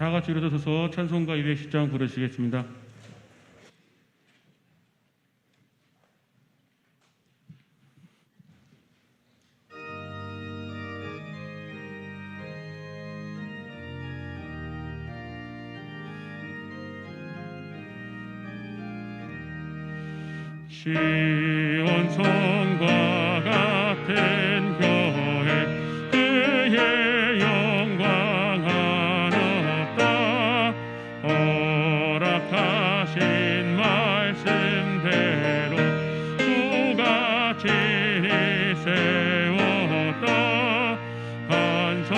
다 같이 일어서서 찬송가 210장 부르시겠습니다. 시온 성과 같은 교회 그의 영광 한없다. 허락하신 말씀대로 수같이 세웠다. 반석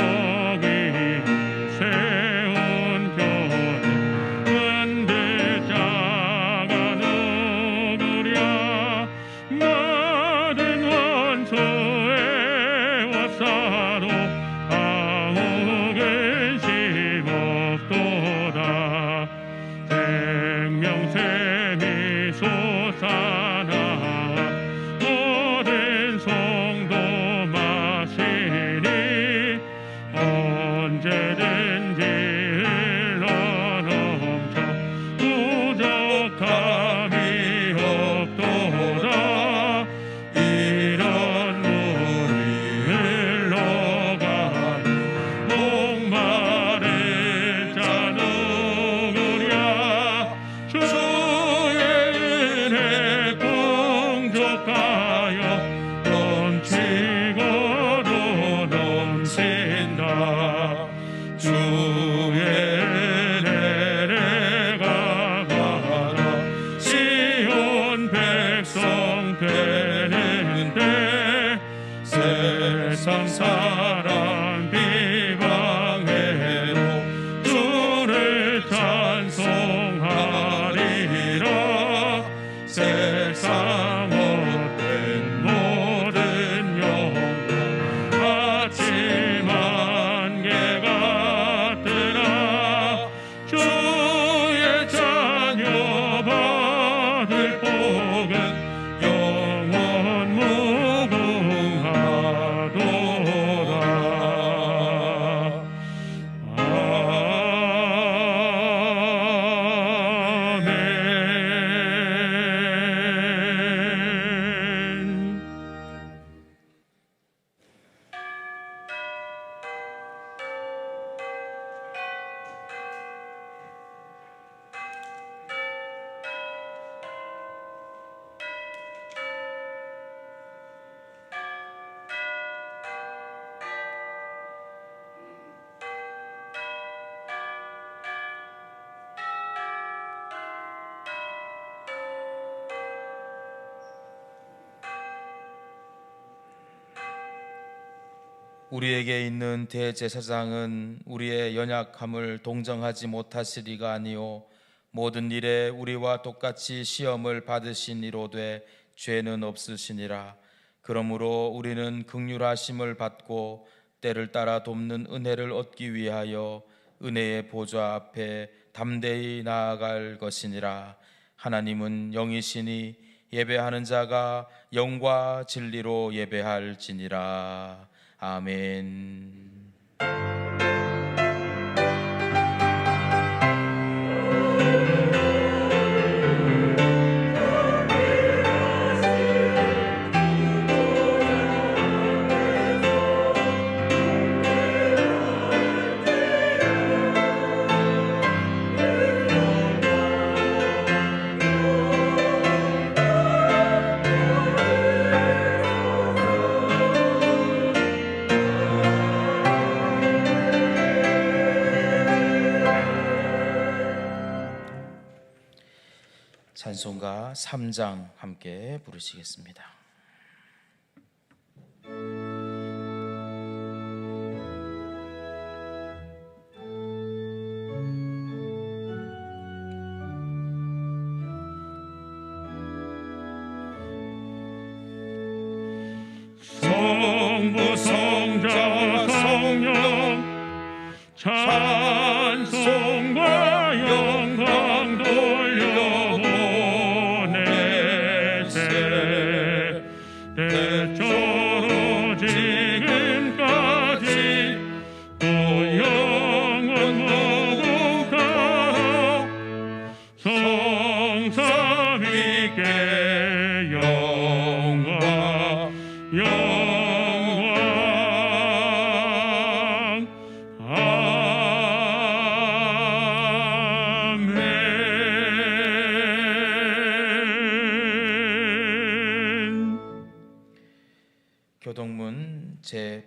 위 세운 교회 흔들 자가 누구랴. 모든 원수의 워사로 아무 근심 없도다. 생명샘이 솟아나와 모든 성도 마시니 언제든지 흘러넘쳐 부족함이 없도다. 이런 물이 흘러가니 목마른 자 누구랴. 주의 은혜 풍족하여 넘치고도 넘친다. 주의 은혜를 갚아라. 시온 백성 되는데 세상 사람 비방해도 주를 찬송하리라. 세상 헛된 모든 영광 아침 안개 같으나 주의 자녀 받을 복은 영원 무궁하도다. 아멘. 우리에게 있는 대제사장은 우리의 연약함을 동정하지 못하시리가 아니요 모든 일에 우리와 똑같이 시험을 받으시니로되 죄는 없으시니라. 그러므로 우리는 긍휼하심을 받고 때를 따라 돕는 은혜를 얻기 위하여 은혜의 보좌 앞에 담대히 나아갈 것이니라. 하나님은 영이시니 예배하는 자가 영과 진리로 예배할지니라. 아멘. 찬송가 3장 함께 부르시겠습니다. 성부 성자 성령 찬송과 영광 돌려보내세. 대처로 지금까지 또 영원 무궁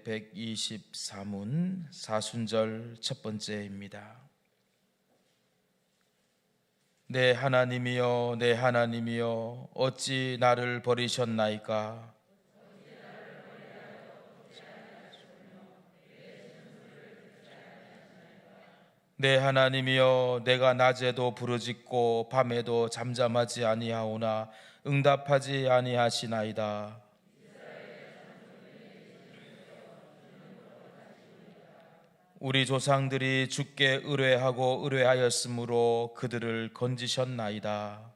제124문 사순절 첫 번째입니다. 내 하나님이여, 내 하나님이여, 어찌 나를 버리셨나이까? 내 하나님이여, 내가 낮에도 부르짖고 밤에도 잠잠하지 아니하오나 응답하지 아니하시나이다. 우리 조상들이 주께 의뢰하고 의뢰하였으므로 그들을 건지셨나이다.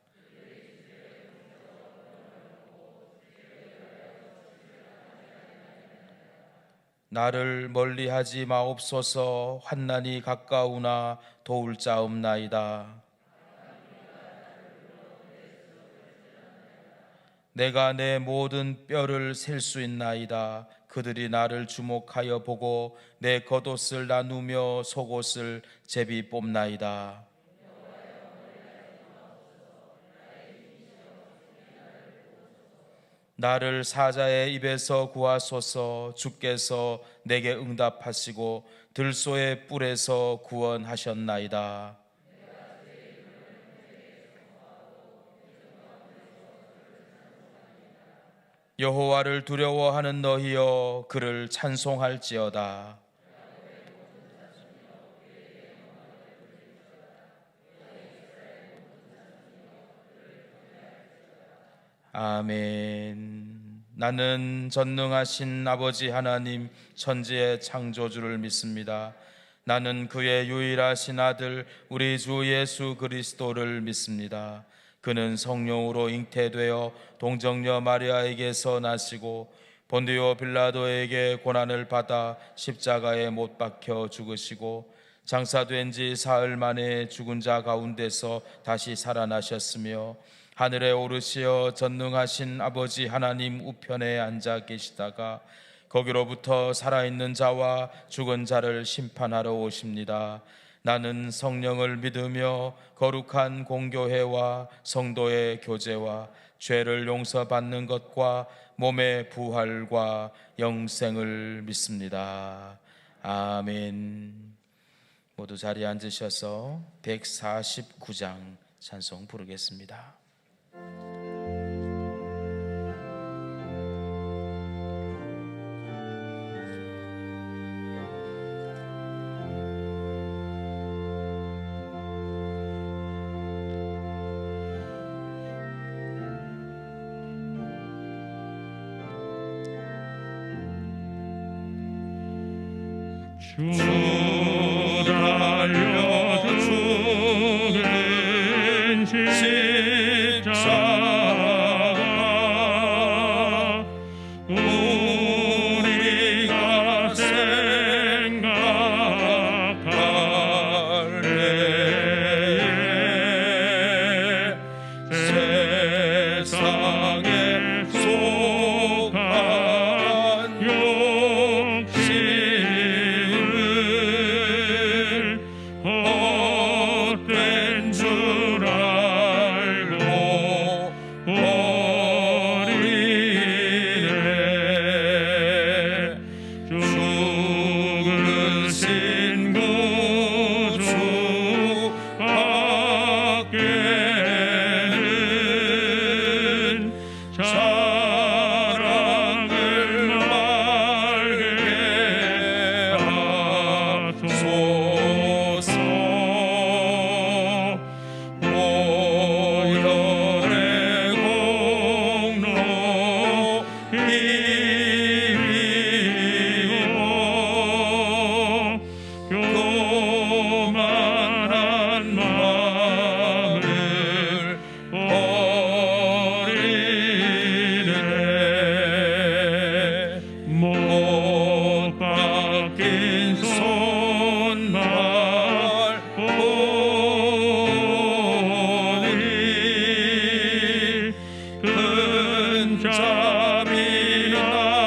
나를 멀리하지 마옵소서. 환난이 가까우나 도울 자 없나이다. 내가 내 모든 뼈를 셀 수 있나이다. 그들이 나를 주목하여 보고 내 겉옷을 나누며 속옷을 제비 뽑나이다. 나를 사자의 입에서 구하소서. 주께서 내게 응답하시고 들소의 뿔에서 구원하셨나이다. 여호와를 두려워하는 너희여, 그를 찬송할지어다. 아멘. 나는 전능하신 아버지 하나님 천지의 창조주를 믿습니다. 나는 그의 유일하신 아들 우리 주 예수 그리스도를 믿습니다. 그는 성령으로 잉태되어 동정녀 마리아에게서 나시고 본디오 빌라도에게 고난을 받아 십자가에 못 박혀 죽으시고 장사된 지 사흘 만에 죽은 자 가운데서 다시 살아나셨으며 하늘에 오르시어 전능하신 아버지 하나님 우편에 앉아 계시다가 거기로부터 살아있는 자와 죽은 자를 심판하러 오십니다. 나는 성령을 믿으며 거룩한 공교회와 성도의 교제와 죄를 용서받는 것과 몸의 부활과 영생을 믿습니다. 아멘. 모두 자리에 앉으셔서 149장 찬송 부르겠습니다. 주 달려 죽은 십자가 우리가 생각할 때에 세상에 속한 헛된 줄 알고 버리네. 죽으신 구주 밖에는 사랑을 말게 하소서. 오열의 공로 이위오 교만한 마음을 버리네. 못 박힌 손발 보니 큰 잠이 나타내셨네.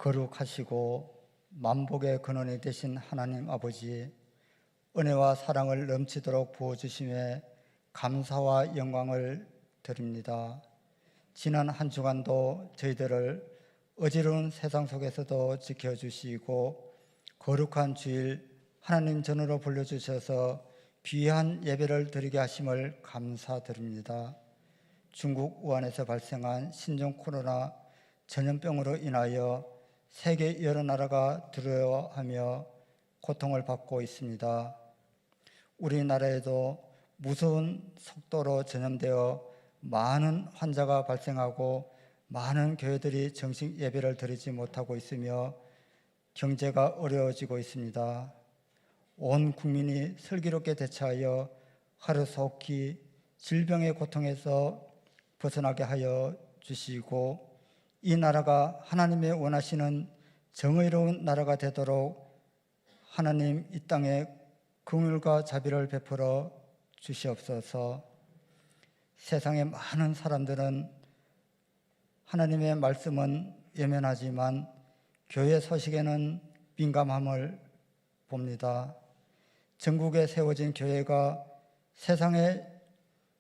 거룩하시고 만복의 근원이 되신 하나님 아버지, 은혜와 사랑을 넘치도록 부어주심에 감사와 영광을 드립니다. 지난 한 주간도 저희들을 어지러운 세상 속에서도 지켜주시고 거룩한 주일 하나님 전으로 불러주셔서 귀한 예배를 드리게 하심을 감사드립니다. 중국 우한에서 발생한 신종 코로나 전염병으로 인하여 세계 여러 나라가 두려워하며 고통을 받고 있습니다. 우리나라에도 무서운 속도로 전염되어 많은 환자가 발생하고 많은 교회들이 정식 예배를 드리지 못하고 있으며 경제가 어려워지고 있습니다. 온 국민이 슬기롭게 대처하여 하루속히 질병의 고통에서 벗어나게 하여 주시고 이 나라가 하나님의 원하시는 정의로운 나라가 되도록 하나님 이 땅에 긍휼과 자비를 베풀어 주시옵소서. 세상의 많은 사람들은 하나님의 말씀은 예민하지만 교회 소식에는 민감함을 봅니다. 전국에 세워진 교회가 세상의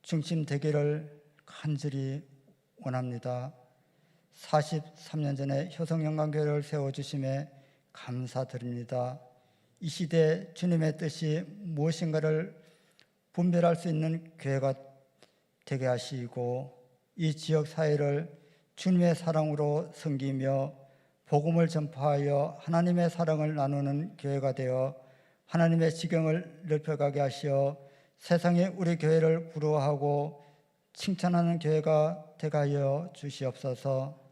중심 되기를 간절히 원합니다. 43년 전에 효성영광교회를 세워주심에 감사드립니다. 이 시대 주님의 뜻이 무엇인가를 분별할 수 있는 교회가 되게 하시고 이 지역 사회를 주님의 사랑으로 섬기며 복음을 전파하여 하나님의 사랑을 나누는 교회가 되어 하나님의 지경을 넓혀가게 하시어 세상에 우리 교회를 부러워하고 칭찬하는 교회가 되게 하여 주시옵소서.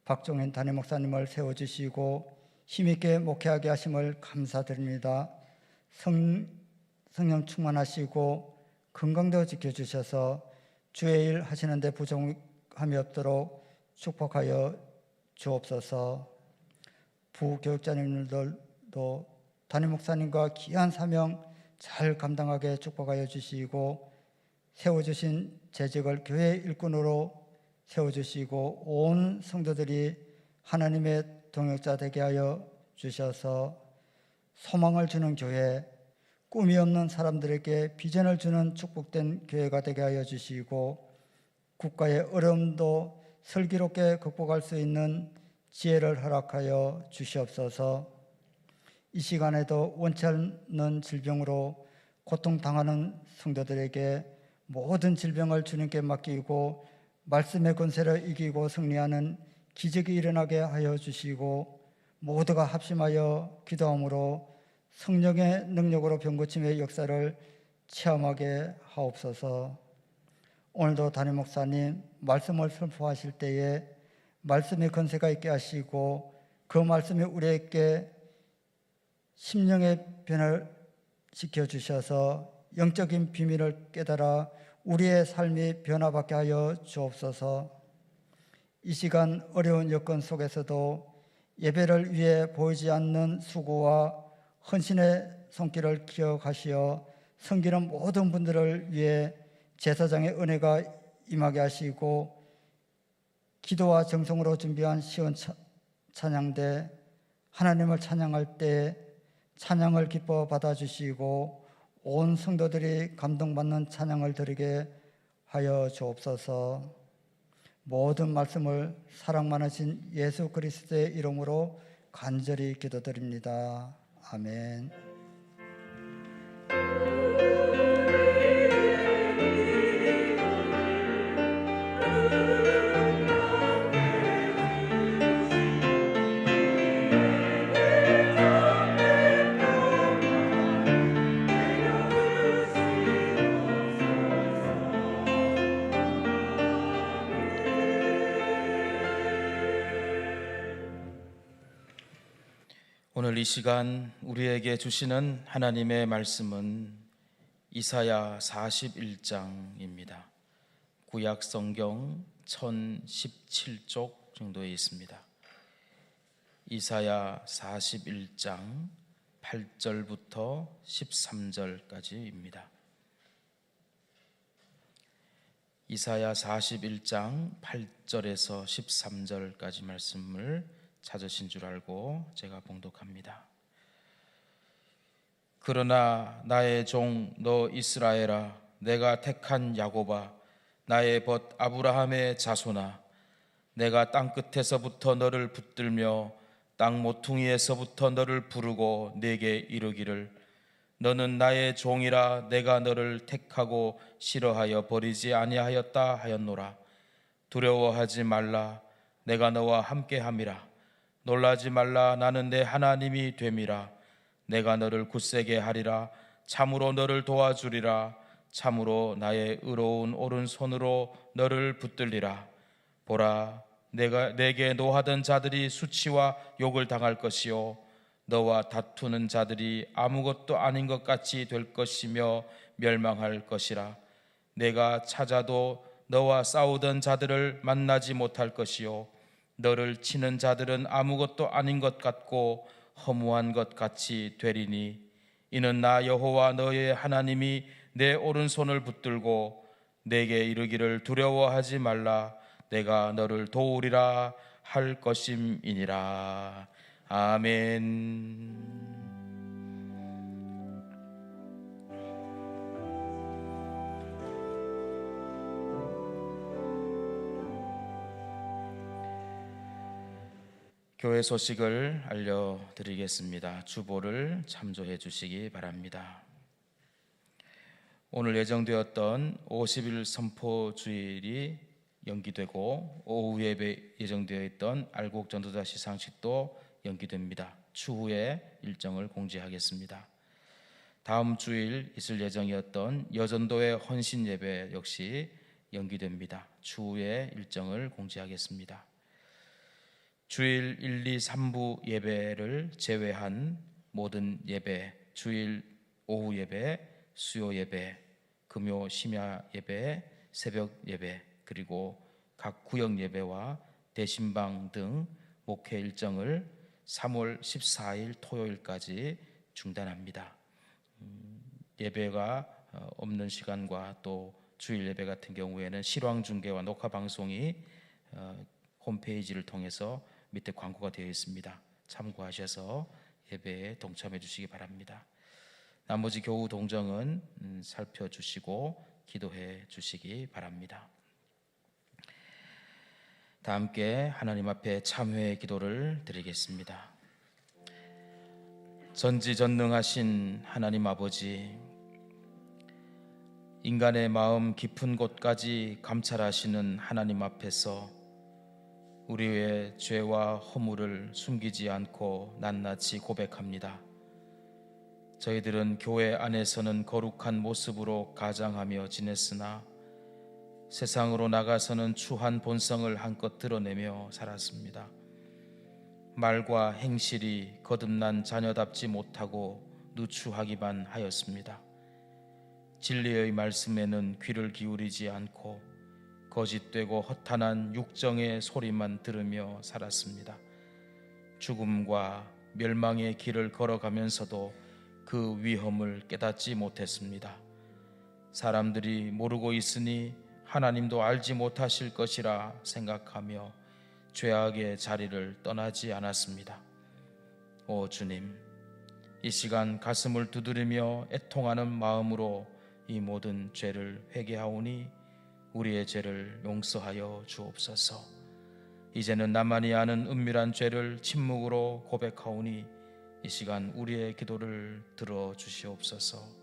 박종현 담임 목사님을 세워주시고 힘있게 목회하게 하심을 감사드립니다. 성령 충만하시고 건강도 지켜주셔서 주의 일 하시는데 부족함이 없도록 축복하여 주옵소서. 부교육자님들도 담임 목사님과 귀한 사명 잘 감당하게 축복하여 주시고 세워주신 재직을 교회 일꾼으로 세워주시고 온 성도들이 하나님의 동역자 되게 하여 주셔서 소망을 주는 교회, 꿈이 없는 사람들에게 비전을 주는 축복된 교회가 되게 하여 주시고 국가의 어려움도 슬기롭게 극복할 수 있는 지혜를 허락하여 주시옵소서. 이 시간에도 원치 않는 질병으로 고통당하는 성도들에게 모든 질병을 주님께 맡기고 말씀의 권세를 이기고 승리하는 기적이 일어나게 하여 주시고 모두가 합심하여 기도함으로 성령의 능력으로 병고침의 역사를 체험하게 하옵소서. 오늘도 담임 목사님 말씀을 선포하실 때에 말씀의 권세가 있게 하시고 그 말씀이 우리에게 심령의 변화를 시켜주셔서 영적인 비밀을 깨달아 우리의 삶이 변화받게 하여 주옵소서. 이 시간 어려운 여건 속에서도 예배를 위해 보이지 않는 수고와 헌신의 손길을 기억하시어 섬기는 모든 분들을 위해 제사장의 은혜가 임하게 하시고 기도와 정성으로 준비한 시온 찬양대 하나님을 찬양할 때 찬양을 기뻐 받아주시고 온 성도들이 감동받는 찬양을 드리게 하여 주옵소서. 모든 말씀을 사랑 많으신 예수 그리스도의 이름으로 간절히 기도드립니다. 아멘. 오늘 이 시간 우리에게 주시는 하나님의 말씀은 이사야 41장입니다. 구약 성경 1017쪽 정도에 있습니다. 이사야 41장 8절부터 13절까지입니다. 이사야 41장 8절에서 13절까지 말씀을 찾으신 줄 알고 제가 봉독합니다. 그러나 나의 종 너 이스라엘아, 내가 택한 야곱아, 나의 벗 아브라함의 자손아, 내가 땅끝에서부터 너를 붙들며 땅 모퉁이에서부터 너를 부르고 내게 이르기를 너는 나의 종이라 내가 너를 택하고 싫어하여 버리지 아니하였다 하였노라. 두려워하지 말라, 내가 너와 함께함이라. 놀라지 말라, 나는 내 하나님이 됨이라. 내가 너를 굳세게 하리라. 참으로 너를 도와주리라. 참으로 나의 의로운 오른손으로 너를 붙들리라. 보라, 내게 노하던 자들이 수치와 욕을 당할 것이요 너와 다투는 자들이 아무것도 아닌 것 같이 될 것이며 멸망할 것이라. 내가 찾아도 너와 싸우던 자들을 만나지 못할 것이요 너를 치는 자들은 아무것도 아닌 것 같고 허무한 것 같이 되리니 이는 나 여호와 너의 하나님이 내 오른손을 붙들고 내게 이르기를 두려워하지 말라, 내가 너를 도우리라 할 것임이니라. 아멘. 교회 소식을 알려드리겠습니다. 주보를 참조해 주시기 바랍니다. 오늘 예정되었던 50일 선포 주일이 연기되고 오후 예배 예정되어 있던 알곡 전도자 시상식도 연기됩니다. 추후에 일정을 공지하겠습니다. 다음 주일 있을 예정이었던 여전도의 헌신 예배 역시 연기됩니다. 추후에 일정을 공지하겠습니다. 주일 1, 2, 3부 예배를 제외한 모든 예배, 주일 오후 예배, 수요 예배, 금요 심야 예배, 새벽 예배, 그리고 각 구역 예배와 대신방 등 목회 일정을 3월 14일 토요일까지 중단합니다. 예배가 없는 시간과 또 주일 예배 같은 경우에는 실황 중계와 녹화 방송이 홈페이지를 통해서 밑에 광고가 되어 있습니다. 참고하셔서 예배에 동참해 주시기 바랍니다. 나머지 교우 동정은 살펴주시고 기도해 주시기 바랍니다. 다 함께 하나님 앞에 참회의 기도를 드리겠습니다. 전지전능하신 하나님 아버지, 인간의 마음 깊은 곳까지 감찰하시는 하나님 앞에서 우리의 죄와 허물을 숨기지 않고 낱낱이 고백합니다. 저희들은 교회 안에서는 거룩한 모습으로 가장하며 지냈으나 세상으로 나가서는 추한 본성을 한껏 드러내며 살았습니다. 말과 행실이 거듭난 자녀답지 못하고 누추하기만 하였습니다. 진리의 말씀에는 귀를 기울이지 않고 거짓되고 허탄한 육정의 소리만 들으며 살았습니다. 죽음과 멸망의 길을 걸어가면서도 그 위험을 깨닫지 못했습니다. 사람들이 모르고 있으니 하나님도 알지 못하실 것이라 생각하며 죄악의 자리를 떠나지 않았습니다. 오 주님, 이 시간 가슴을 두드리며 애통하는 마음으로 이 모든 죄를 회개하오니 우리의 죄를 용서하여 주옵소서. 이제는 나만이 아는 은밀한 죄를 침묵으로 고백하오니 이 시간 우리의 기도를 들어주시옵소서.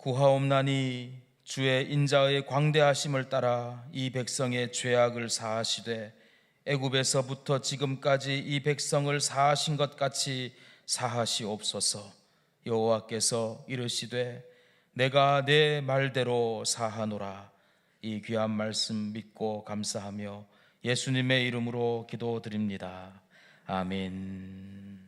구하옵나니 주의 인자의 광대하심을 따라 이 백성의 죄악을 사하시되 애굽에서부터 지금까지 이 백성을 사하신 것 같이 사하시옵소서. 여호와께서 이르시되 내가 내 말대로 사하노라. 이 귀한 말씀 믿고 감사하며 예수님의 이름으로 기도드립니다. 아멘.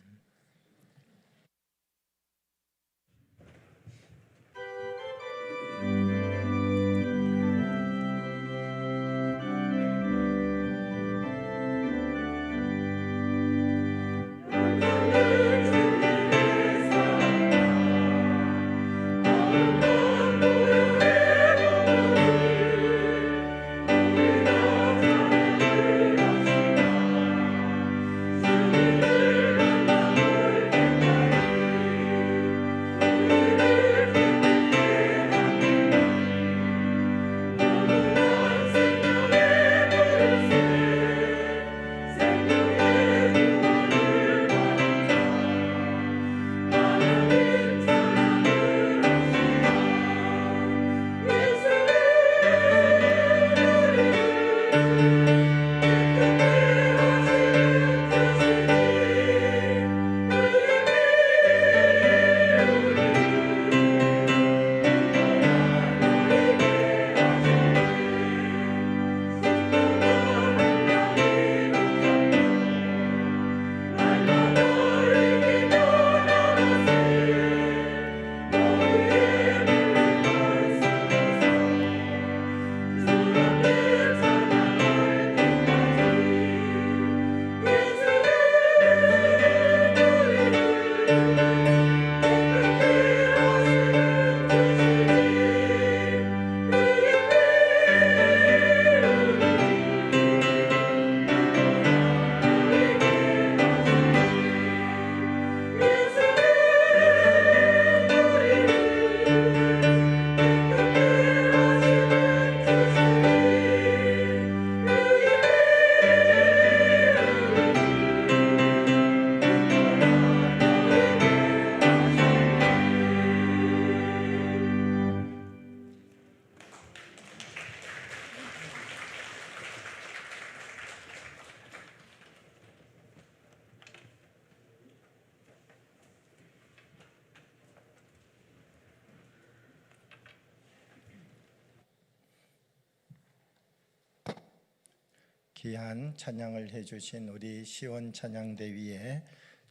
귀한 찬양을 해주신 우리 시온 찬양대위에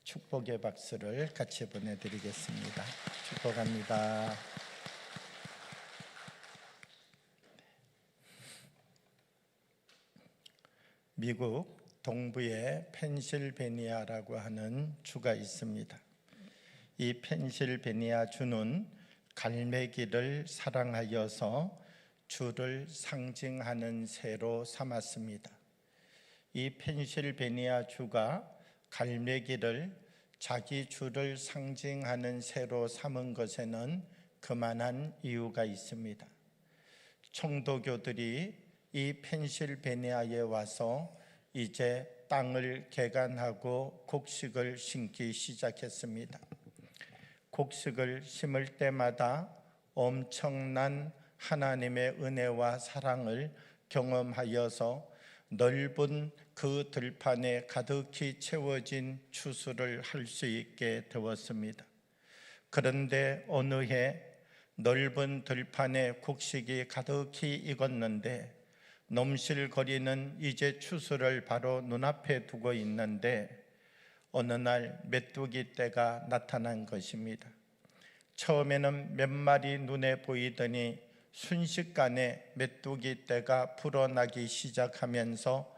축복의 박수를 같이 보내드리겠습니다. 축복합니다. 미국 동부에 펜실베니아라고 하는 주가 있습니다. 이 펜실베니아 주는 갈매기를 사랑하여서 주를 상징하는 새로 삼았습니다. 이 펜실베니아 주가 갈매기를 자기 주를 상징하는 새로 삼은 것에는 그만한 이유가 있습니다. 청도교들이 이 펜실베니아에 와서 이제 땅을 개간하고 곡식을 심기 시작했습니다. 곡식을 심을 때마다 엄청난 하나님의 은혜와 사랑을 경험하여서 넓은 그 들판에 가득히 채워진 추수를 할 수 있게 되었습니다. 그런데 어느 해 넓은 들판에 곡식이 가득히 익었는데 넘실거리는 이제 추수를 바로 눈앞에 두고 있는데 어느 날 메뚜기 떼가 나타난 것입니다. 처음에는 몇 마리 눈에 보이더니 순식간에 메뚜기 떼가 불어나기 시작하면서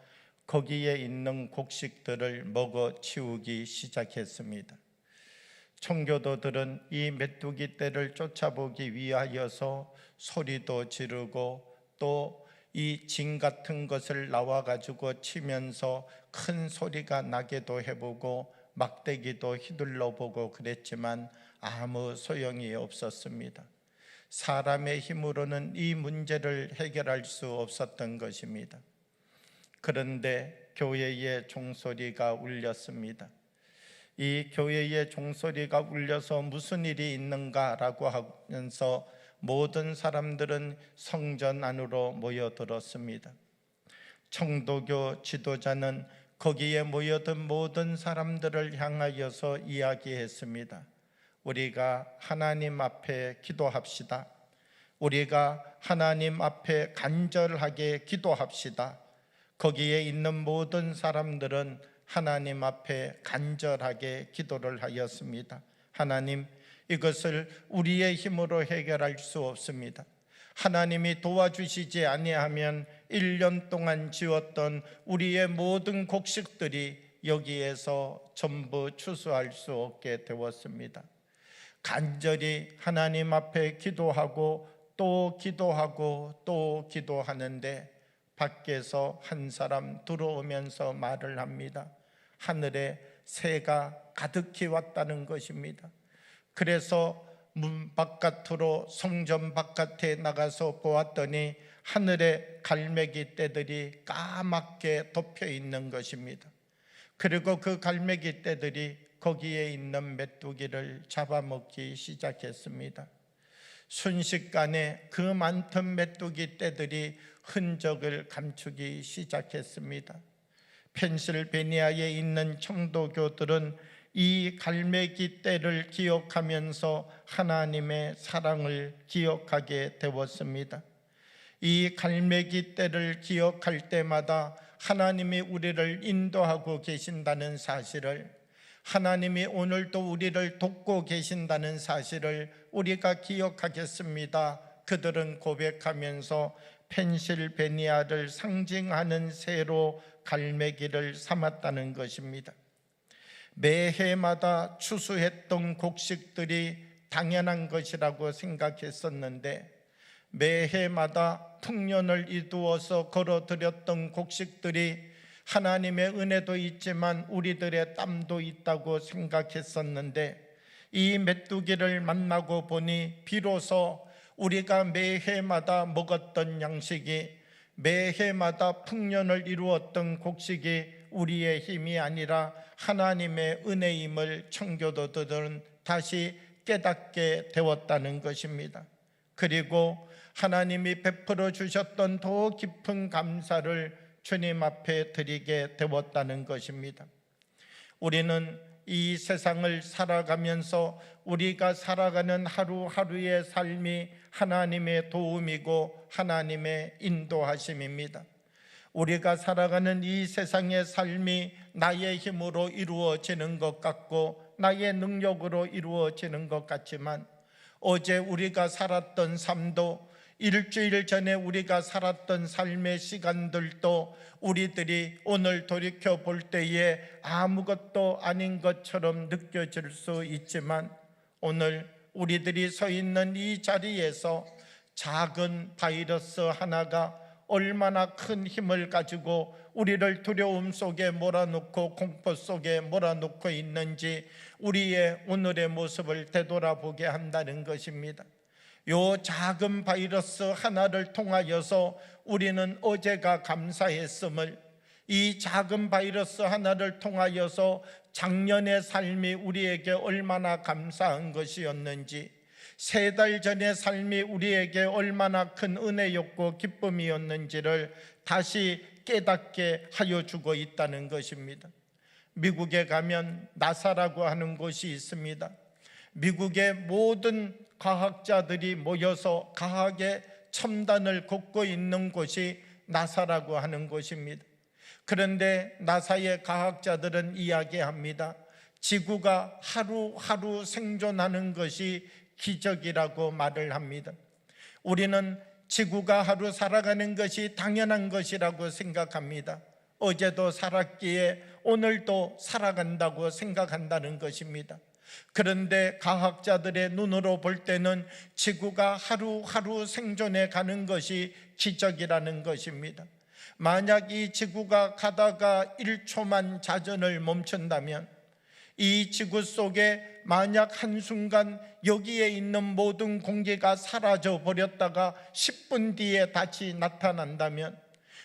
거기에 있는 곡식들을 먹어 치우기 시작했습니다. 청교도들은 이 메뚜기 떼를 쫓아보기 위하여서 소리도 지르고 또 이 징 같은 것을 나와가지고 치면서 큰 소리가 나게도 해보고 막대기도 휘둘러보고 그랬지만 아무 소용이 없었습니다. 사람의 힘으로는 이 문제를 해결할 수 없었던 것입니다. 그런데 교회의 종소리가 울렸습니다. 이 교회의 종소리가 울려서 무슨 일이 있는가라고 하면서 모든 사람들은 성전 안으로 모여들었습니다. 청도교 지도자는 거기에 모여든 모든 사람들을 향하여서 이야기했습니다. 우리가 하나님 앞에 기도합시다. 우리가 하나님 앞에 간절하게 기도합시다. 거기에 있는 모든 사람들은 하나님 앞에 간절하게 기도를 하였습니다. 하나님, 이것을 우리의 힘으로 해결할 수 없습니다. 하나님이 도와주시지 아니하면 1년 동안 지었던 우리의 모든 곡식들이 여기에서 전부 추수할 수 없게 되었습니다. 간절히 하나님 앞에 기도하고 또 기도하고 또 기도하는데 밖에서 한 사람 들어오면서 말을 합니다. 하늘에 새가 가득히 왔다는 것입니다. 그래서 문 바깥으로 성전 바깥에 나가서 보았더니 하늘에 갈매기 떼들이 까맣게 덮여 있는 것입니다. 그리고 그 갈매기 떼들이 거기에 있는 메뚜기를 잡아먹기 시작했습니다. 순식간에 그 많던 메뚜기 떼들이 흔적을 감추기 시작했습니다. 펜실베니아에 있는 청도교들은 이 갈매기 떼를 기억하면서 하나님의 사랑을 기억하게 되었습니다. 이 갈매기 떼를 기억할 때마다 하나님이 우리를 인도하고 계신다는 사실을, 하나님이 오늘도 우리를 돕고 계신다는 사실을 우리가 기억하겠습니다. 그들은 고백하면서 펜실베니아를 상징하는 새로 갈매기를 삼았다는 것입니다. 매해마다 추수했던 곡식들이 당연한 것이라고 생각했었는데 매해마다 풍년을 이루어서 걸어들였던 곡식들이 하나님의 은혜도 있지만 우리들의 땀도 있다고 생각했었는데 이 메뚜기를 만나고 보니 비로소 우리가 매해마다 먹었던 양식이, 매해마다 풍년을 이루었던 곡식이 우리의 힘이 아니라 하나님의 은혜임을 청교도들은 다시 깨닫게 되었다는 것입니다. 그리고 하나님이 베풀어 주셨던 더 깊은 감사를 주님 앞에 드리게 되었다는 것입니다. 우리는 이 세상을 살아가면서 우리가 살아가는 하루하루의 삶이 하나님의 도움이고 하나님의 인도하심입니다. 우리가 살아가는 이 세상의 삶이 나의 힘으로 이루어지는 것 같고 나의 능력으로 이루어지는 것 같지만 어제 우리가 살았던 삶도 일주일 전에 우리가 살았던 삶의 시간들도 우리들이 오늘 돌이켜 볼 때에 아무것도 아닌 것처럼 느껴질 수 있지만 오늘 우리들이 서 있는 이 자리에서 작은 바이러스 하나가 얼마나 큰 힘을 가지고 우리를 두려움 속에 몰아넣고 공포 속에 몰아넣고 있는지 우리의 오늘의 모습을 되돌아보게 한다는 것입니다. 요 작은 바이러스 하나를 통하여서 우리는 어제가 감사했음을, 이 작은 바이러스 하나를 통하여서 작년의 삶이 우리에게 얼마나 감사한 것이었는지, 3달 전의 삶이 우리에게 얼마나 큰 은혜였고 기쁨이었는지를 다시 깨닫게 하여 주고 있다는 것입니다. 미국에 가면 나사라고 하는 곳이 있습니다. 미국의 모든 과학자들이 모여서 과학의 첨단을 걷고 있는 곳이 나사라고 하는 곳입니다. 그런데 나사의 과학자들은 이야기합니다. 지구가 하루하루 생존하는 것이 기적이라고 말을 합니다. 우리는 지구가 하루 살아가는 것이 당연한 것이라고 생각합니다. 어제도 살았기에 오늘도 살아간다고 생각한다는 것입니다. 그런데 과학자들의 눈으로 볼 때는 지구가 하루하루 생존해 가는 것이 기적이라는 것입니다. 만약 이 지구가 가다가 1초만 자전을 멈춘다면, 이 지구 속에 만약 한순간 여기에 있는 모든 공기가 사라져 버렸다가 10분 뒤에 다시 나타난다면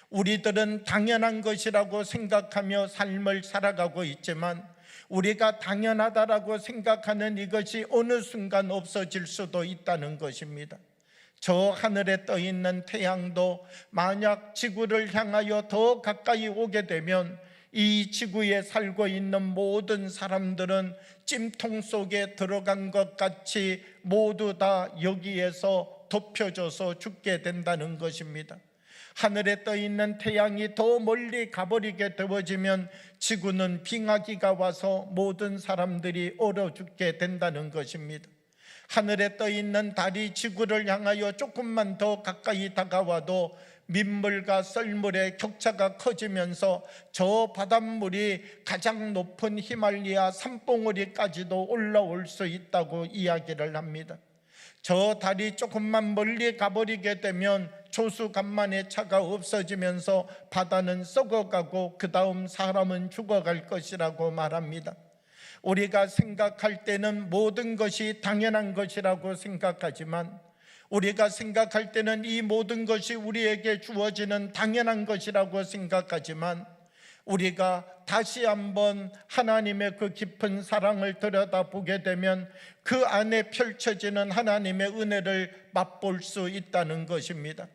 우리들은 당연한 것이라고 생각하며 삶을 살아가고 있지만 우리가 당연하다라고 생각하는 이것이 어느 순간 없어질 수도 있다는 것입니다. 저 하늘에 떠 있는 태양도 만약 지구를 향하여 더 가까이 오게 되면 이 지구에 살고 있는 모든 사람들은 찜통 속에 들어간 것 같이 모두 다 여기에서 덮여져서 죽게 된다는 것입니다. 하늘에 떠 있는 태양이 더 멀리 가버리게 되어지면 지구는 빙하기가 와서 모든 사람들이 얼어 죽게 된다는 것입니다. 하늘에 떠 있는 달이 지구를 향하여 조금만 더 가까이 다가와도 민물과 썰물의 격차가 커지면서 저 바닷물이 가장 높은 히말리아 산봉우리까지도 올라올 수 있다고 이야기를 합니다. 저 달이 조금만 멀리 가버리게 되면 조수간만의 차가 없어지면서 바다는 썩어가고 그 다음 사람은 죽어갈 것이라고 말합니다. 우리가 생각할 때는 모든 것이 당연한 것이라고 생각하지만, 우리가 생각할 때는 이 모든 것이 우리에게 주어지는 당연한 것이라고 생각하지만, 우리가 다시 한번 하나님의 그 깊은 사랑을 들여다보게 되면 그 안에 펼쳐지는 하나님의 은혜를 맛볼 수 있다는 것입니다.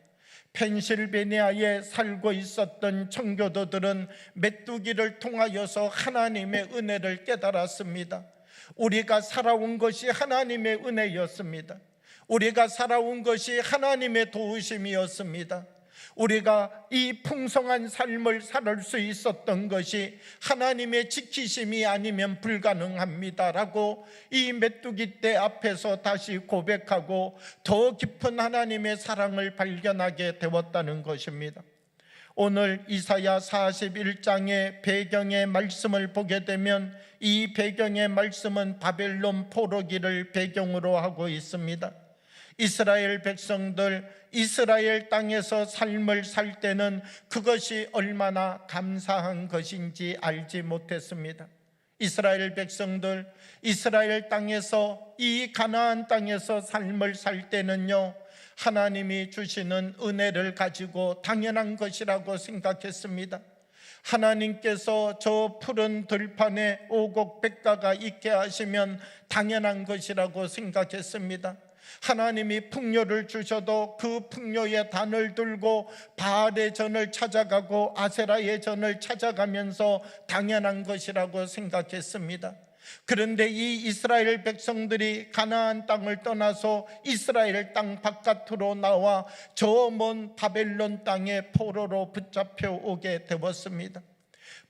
펜실베니아에 살고 있었던 청교도들은 메뚜기를 통하여서 하나님의 은혜를 깨달았습니다. 우리가 살아온 것이 하나님의 은혜였습니다. 우리가 살아온 것이 하나님의 도우심이었습니다. 우리가 이 풍성한 삶을 살 수 있었던 것이 하나님의 지키심이 아니면 불가능합니다라고 이 메뚜기 떼 앞에서 다시 고백하고 더 깊은 하나님의 사랑을 발견하게 되었다는 것입니다. 오늘 이사야 41장의 배경의 말씀을 보게 되면 이 배경의 말씀은 바벨론 포로기를 배경으로 하고 있습니다. 이스라엘 백성들, 이스라엘 땅에서 삶을 살 때는 그것이 얼마나 감사한 것인지 알지 못했습니다. 이스라엘 백성들, 이스라엘 땅에서, 이 가나안 땅에서 삶을 살 때는요, 하나님이 주시는 은혜를 가지고 당연한 것이라고 생각했습니다. 하나님께서 저 푸른 들판에 오곡백과가 있게 하시면 당연한 것이라고 생각했습니다. 하나님이 풍요를 주셔도 그 풍요의 단을 들고 바알의 전을 찾아가고 아세라의 전을 찾아가면서 당연한 것이라고 생각했습니다. 그런데 이 이스라엘 백성들이 가나안 땅을 떠나서 이스라엘 땅 바깥으로 나와 저 먼 바벨론 땅에 포로로 붙잡혀 오게 되었습니다.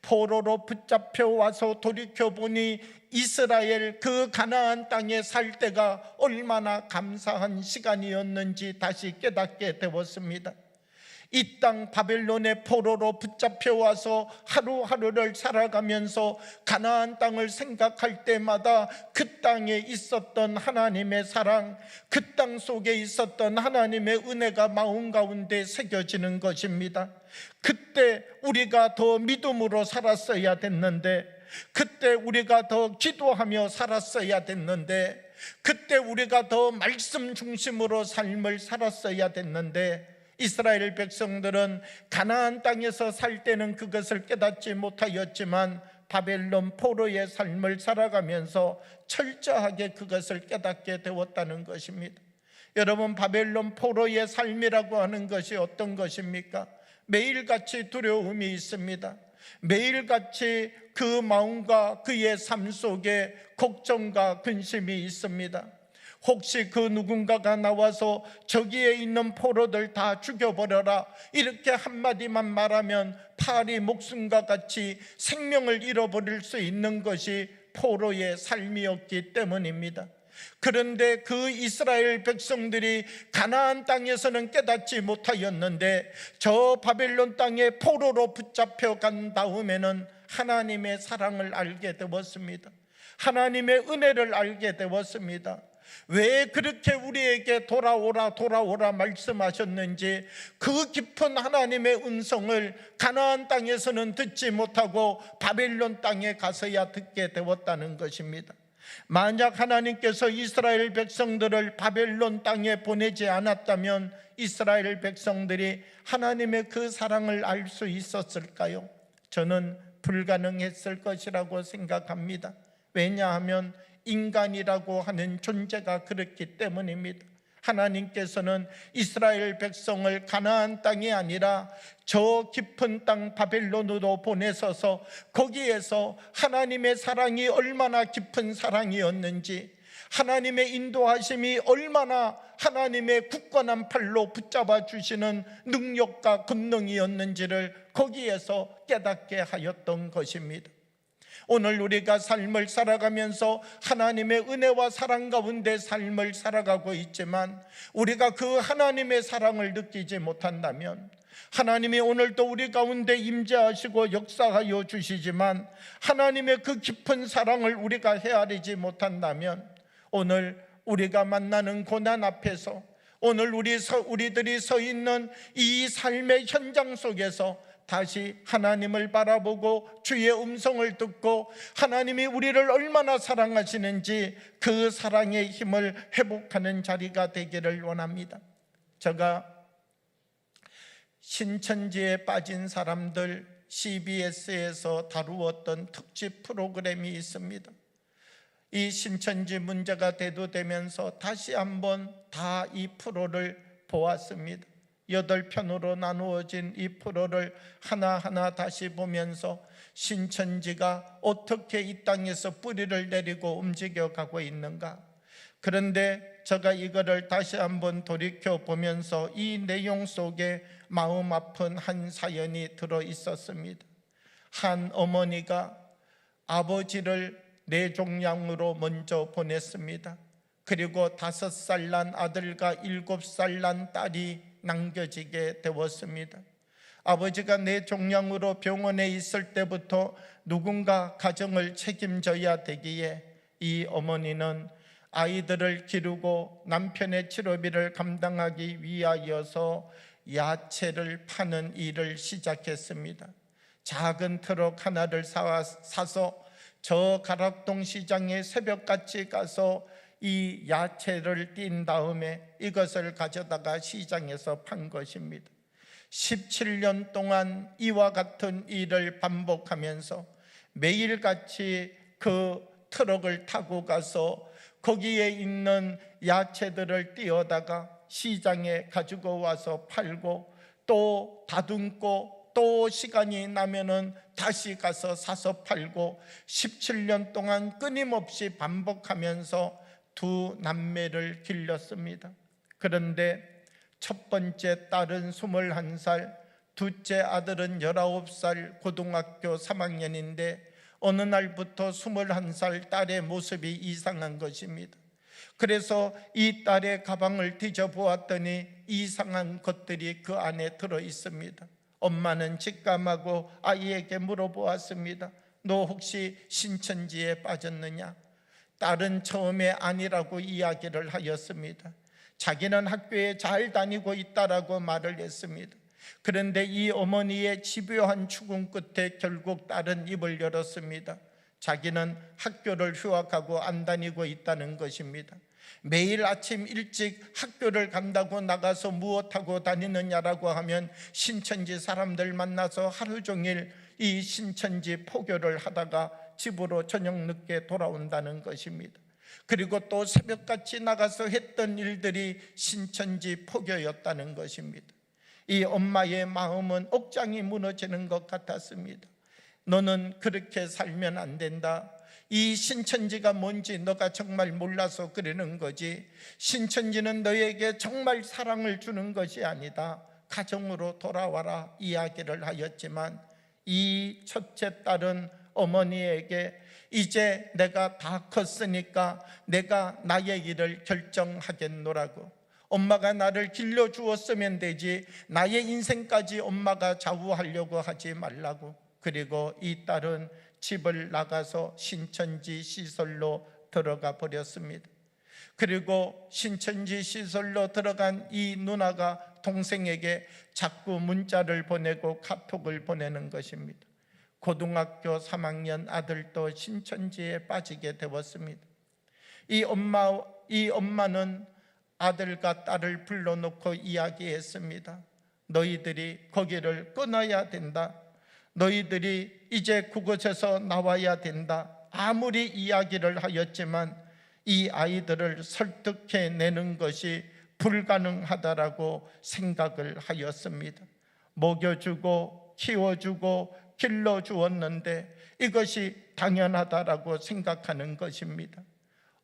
포로로 붙잡혀 와서 돌이켜보니 이스라엘 그 가나안 땅에 살 때가 얼마나 감사한 시간이었는지 다시 깨닫게 되었습니다. 이 땅 바벨론의 포로로 붙잡혀 와서 하루하루를 살아가면서 가나안 땅을 생각할 때마다 그 땅에 있었던 하나님의 사랑, 그 땅 속에 있었던 하나님의 은혜가 마음 가운데 새겨지는 것입니다. 그때 우리가 더 믿음으로 살았어야 됐는데, 그때 우리가 더 기도하며 살았어야 됐는데, 그때 우리가 더 말씀 중심으로 삶을 살았어야 됐는데, 이스라엘 백성들은 가나안 땅에서 살 때는 그것을 깨닫지 못하였지만 바벨론 포로의 삶을 살아가면서 철저하게 그것을 깨닫게 되었다는 것입니다. 여러분, 바벨론 포로의 삶이라고 하는 것이 어떤 것입니까? 매일같이 두려움이 있습니다. 매일같이 그 마음과 그의 삶 속에 걱정과 근심이 있습니다. 혹시 그 누군가가 나와서 저기에 있는 포로들 다 죽여버려라, 이렇게 한마디만 말하면 파리 목숨과 같이 생명을 잃어버릴 수 있는 것이 포로의 삶이었기 때문입니다. 그런데 그 이스라엘 백성들이 가나안 땅에서는 깨닫지 못하였는데 저 바벨론 땅에 포로로 붙잡혀 간 다음에는 하나님의 사랑을 알게 되었습니다. 하나님의 은혜를 알게 되었습니다. 왜 그렇게 우리에게 돌아오라 말씀하셨는지, 그 깊은 하나님의 음성을 가나안 땅에서는 듣지 못하고 바벨론 땅에 가서야 듣게 되었다는 것입니다. 만약 하나님께서 이스라엘 백성들을 바벨론 땅에 보내지 않았다면 이스라엘 백성들이 하나님의 그 사랑을 알 수 있었을까요? 저는 불가능했을 것이라고 생각합니다. 왜냐하면 인간이라고 하는 존재가 그렇기 때문입니다. 하나님께서는 이스라엘 백성을 가나안 땅이 아니라 저 깊은 땅 바벨론으로 보내셔서 거기에서 하나님의 사랑이 얼마나 깊은 사랑이었는지, 하나님의 인도하심이 얼마나 하나님의 굳건한 팔로 붙잡아 주시는 능력과 권능이었는지를 거기에서 깨닫게 하였던 것입니다. 오늘 우리가 삶을 살아가면서 하나님의 은혜와 사랑 가운데 삶을 살아가고 있지만 우리가 그 하나님의 사랑을 느끼지 못한다면, 하나님이 오늘도 우리 가운데 임재하시고 역사하여 주시지만 하나님의 그 깊은 사랑을 우리가 헤아리지 못한다면 오늘 우리가 만나는 고난 앞에서, 오늘 우리들이 서 있는 이 삶의 현장 속에서 다시 하나님을 바라보고 주의 음성을 듣고 하나님이 우리를 얼마나 사랑하시는지 그 사랑의 힘을 회복하는 자리가 되기를 원합니다. 제가 신천지에 빠진 사람들 CBS에서 다루었던 특집 프로그램이 있습니다. 이 신천지 문제가 대두되면서 다시 한번 다 이 프로를 보았습니다. 8편으로 나누어진 이 프로를 하나하나 다시 보면서 신천지가 어떻게 이 땅에서 뿌리를 내리고 움직여가고 있는가. 그런데 제가 이거를 다시 한번 돌이켜 보면서 이 내용 속에 마음 아픈 한 사연이 들어 있었습니다. 한 어머니가 아버지를 뇌종양으로 먼저 보냈습니다. 그리고 5살 난 아들과 7살 난 딸이 남겨지게 되었습니다. 아버지가 뇌종양으로 병원에 있을 때부터 누군가 가정을 책임져야 되기에 이 어머니는 아이들을 기르고 남편의 치료비를 감당하기 위하여서 야채를 파는 일을 시작했습니다. 작은 트럭 하나를 사서 저 가락동 시장에 새벽같이 가서 이 야채를 띈 다음에 이것을 가져다가 시장에서 판 것입니다. 17년 동안 이와 같은 일을 반복하면서 매일같이 그 트럭을 타고 가서 거기에 있는 야채들을 띄어다가 시장에 가지고 와서 팔고 또 다듬고 또 시간이 나면은 다시 가서 사서 팔고 17년 동안 끊임없이 반복하면서 두 남매를 길렀습니다. 그런데 첫 번째 딸은 21살, 둘째 아들은 19살 고등학교 3학년인데 어느 날부터 21살 딸의 모습이 이상한 것입니다. 그래서 이 딸의 가방을 뒤져보았더니 이상한 것들이 그 안에 들어 있습니다. 엄마는 직감하고 아이에게 물어보았습니다. 너 혹시 신천지에 빠졌느냐? 딸은 처음에 아니라고 이야기를 하였습니다. 자기는 학교에 잘 다니고 있다라고 말을 했습니다. 그런데 이 어머니의 집요한 추궁 끝에 결국 딸은 입을 열었습니다. 자기는 학교를 휴학하고 안 다니고 있다는 것입니다. 매일 아침 일찍 학교를 간다고 나가서 무엇하고 다니느냐라고 하면 신천지 사람들 만나서 하루 종일 이 신천지 포교를 하다가 집으로 저녁 늦게 돌아온다는 것입니다. 그리고 또 새벽같이 나가서 했던 일들이 신천지 포교였다는 것입니다. 이 엄마의 마음은 옥장이 무너지는 것 같았습니다. 너는 그렇게 살면 안 된다. 이 신천지가 뭔지 너가 정말 몰라서 그러는 거지. 신천지는 너에게 정말 사랑을 주는 것이 아니다. 가정으로 돌아와라 이야기를 하였지만 이 첫째 딸은 어머니에게 이제 내가 다 컸으니까 내가 나의 일을 결정하겠노라고, 엄마가 나를 길러주었으면 되지 나의 인생까지 엄마가 좌우하려고 하지 말라고. 그리고 이 딸은 집을 나가서 신천지 시설로 들어가 버렸습니다. 그리고 신천지 시설로 들어간 이 누나가 동생에게 자꾸 문자를 보내고 카톡을 보내는 것입니다. 고등학교 3학년 아들도 신천지에 빠지게 되었습니다. 이 엄마는 아들과 딸을 불러놓고 이야기했습니다. 너희들이 거기를 끊어야 된다. 너희들이 이제 그곳에서 나와야 된다. 아무리 이야기를 하였지만 이 아이들을 설득해내는 것이 불가능하다라고 생각을 하였습니다. 먹여주고 키워주고 길러주었는데 이것이 당연하다라고 생각하는 것입니다.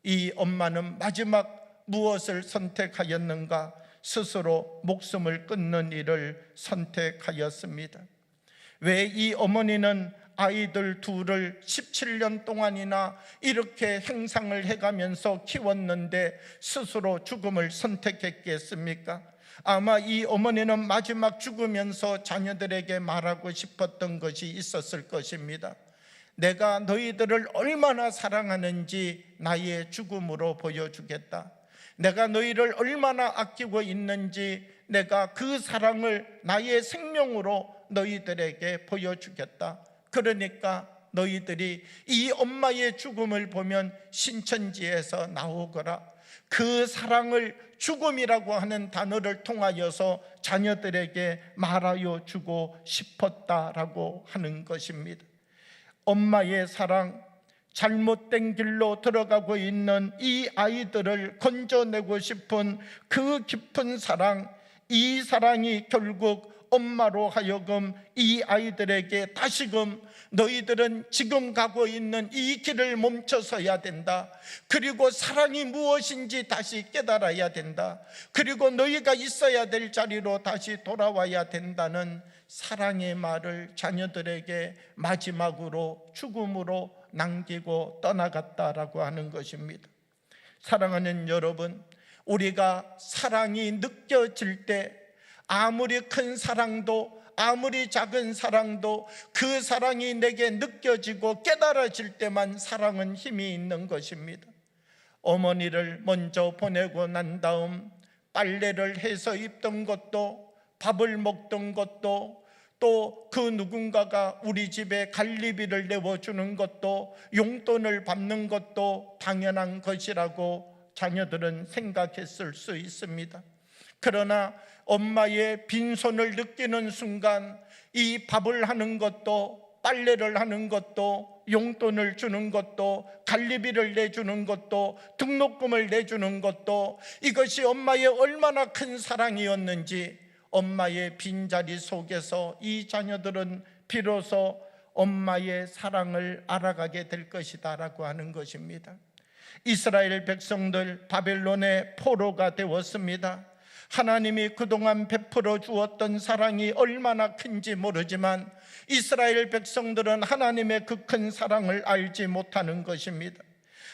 이 엄마는 마지막 무엇을 선택하였는가? 스스로 목숨을 끊는 일을 선택하였습니다. 왜 이 어머니는 아이들 둘을 17년 동안이나 이렇게 행상을 해가면서 키웠는데 스스로 죽음을 선택했겠습니까? 아마 이 어머니는 마지막 죽으면서 자녀들에게 말하고 싶었던 것이 있었을 것입니다. 내가 너희들을 얼마나 사랑하는지 나의 죽음으로 보여주겠다. 내가 너희를 얼마나 아끼고 있는지 내가 그 사랑을 나의 생명으로 너희들에게 보여주겠다. 그러니까 너희들이 이 엄마의 죽음을 보면 신천지에서 나오거라. 그 사랑을 죽음이라고 하는 단어를 통하여서 자녀들에게 말하여 주고 싶었다라고 하는 것입니다. 엄마의 사랑, 잘못된 길로 들어가고 있는 이 아이들을 건져내고 싶은 그 깊은 사랑, 이 사랑이 결국 엄마로 하여금 이 아이들에게 다시금 너희들은 지금 가고 있는 이 길을 멈춰서야 된다. 그리고 사랑이 무엇인지 다시 깨달아야 된다. 그리고 너희가 있어야 될 자리로 다시 돌아와야 된다는 사랑의 말을 자녀들에게 마지막으로 죽음으로 남기고 떠나갔다라고 하는 것입니다. 사랑하는 여러분, 우리가 사랑이 느껴질 때 아무리 큰 사랑도 아무리 작은 사랑도 그 사랑이 내게 느껴지고 깨달아질 때만 사랑은 힘이 있는 것입니다. 어머니를 먼저 보내고 난 다음 빨래를 해서 입던 것도, 밥을 먹던 것도, 또 그 누군가가 우리 집에 갈리비를 내어주는 것도, 용돈을 받는 것도 당연한 것이라고 자녀들은 생각했을 수 있습니다. 그러나 엄마의 빈손을 느끼는 순간 이 밥을 하는 것도, 빨래를 하는 것도, 용돈을 주는 것도, 갈리비를 내주는 것도, 등록금을 내주는 것도, 이것이 엄마의 얼마나 큰 사랑이었는지 엄마의 빈자리 속에서 이 자녀들은 비로소 엄마의 사랑을 알아가게 될 것이다 라고 하는 것입니다. 이스라엘 백성들 바벨론의 포로가 되었습니다. 하나님이 그동안 베풀어 주었던 사랑이 얼마나 큰지 모르지만 이스라엘 백성들은 하나님의 그 큰 사랑을 알지 못하는 것입니다.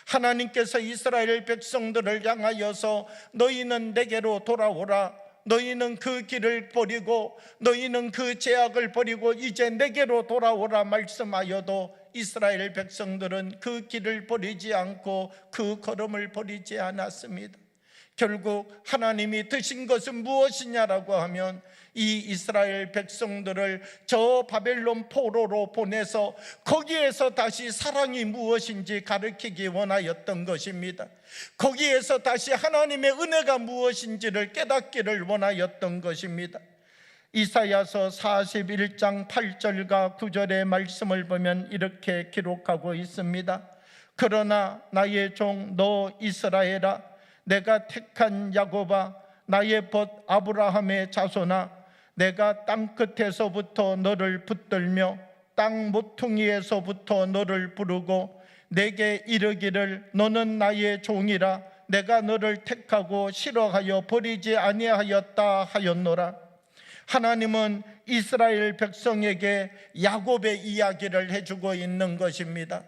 하나님께서 이스라엘 백성들을 향하여서 너희는 내게로 돌아오라, 너희는 그 길을 버리고 너희는 그 죄악을 버리고 이제 내게로 돌아오라 말씀하여도 이스라엘 백성들은 그 길을 버리지 않고 그 걸음을 버리지 않았습니다. 결국 하나님이 드신 것은 무엇이냐라고 하면 이 이스라엘 백성들을 저 바벨론 포로로 보내서 거기에서 다시 사랑이 무엇인지 가르치기 원하였던 것입니다. 거기에서 다시 하나님의 은혜가 무엇인지를 깨닫기를 원하였던 것입니다. 이사야서 41장 8절과 9절의 말씀을 보면 이렇게 기록하고 있습니다. 그러나 나의 종 너 이스라엘아, 내가 택한 야곱아, 나의 벗 아브라함의 자손아, 내가 땅 끝에서부터 너를 붙들며 땅 모퉁이에서부터 너를 부르고 내게 이르기를 너는 나의 종이라, 내가 너를 택하고 싫어하여 버리지 아니하였다 하였노라. 하나님은 이스라엘 백성에게 야곱의 이야기를 해주고 있는 것입니다.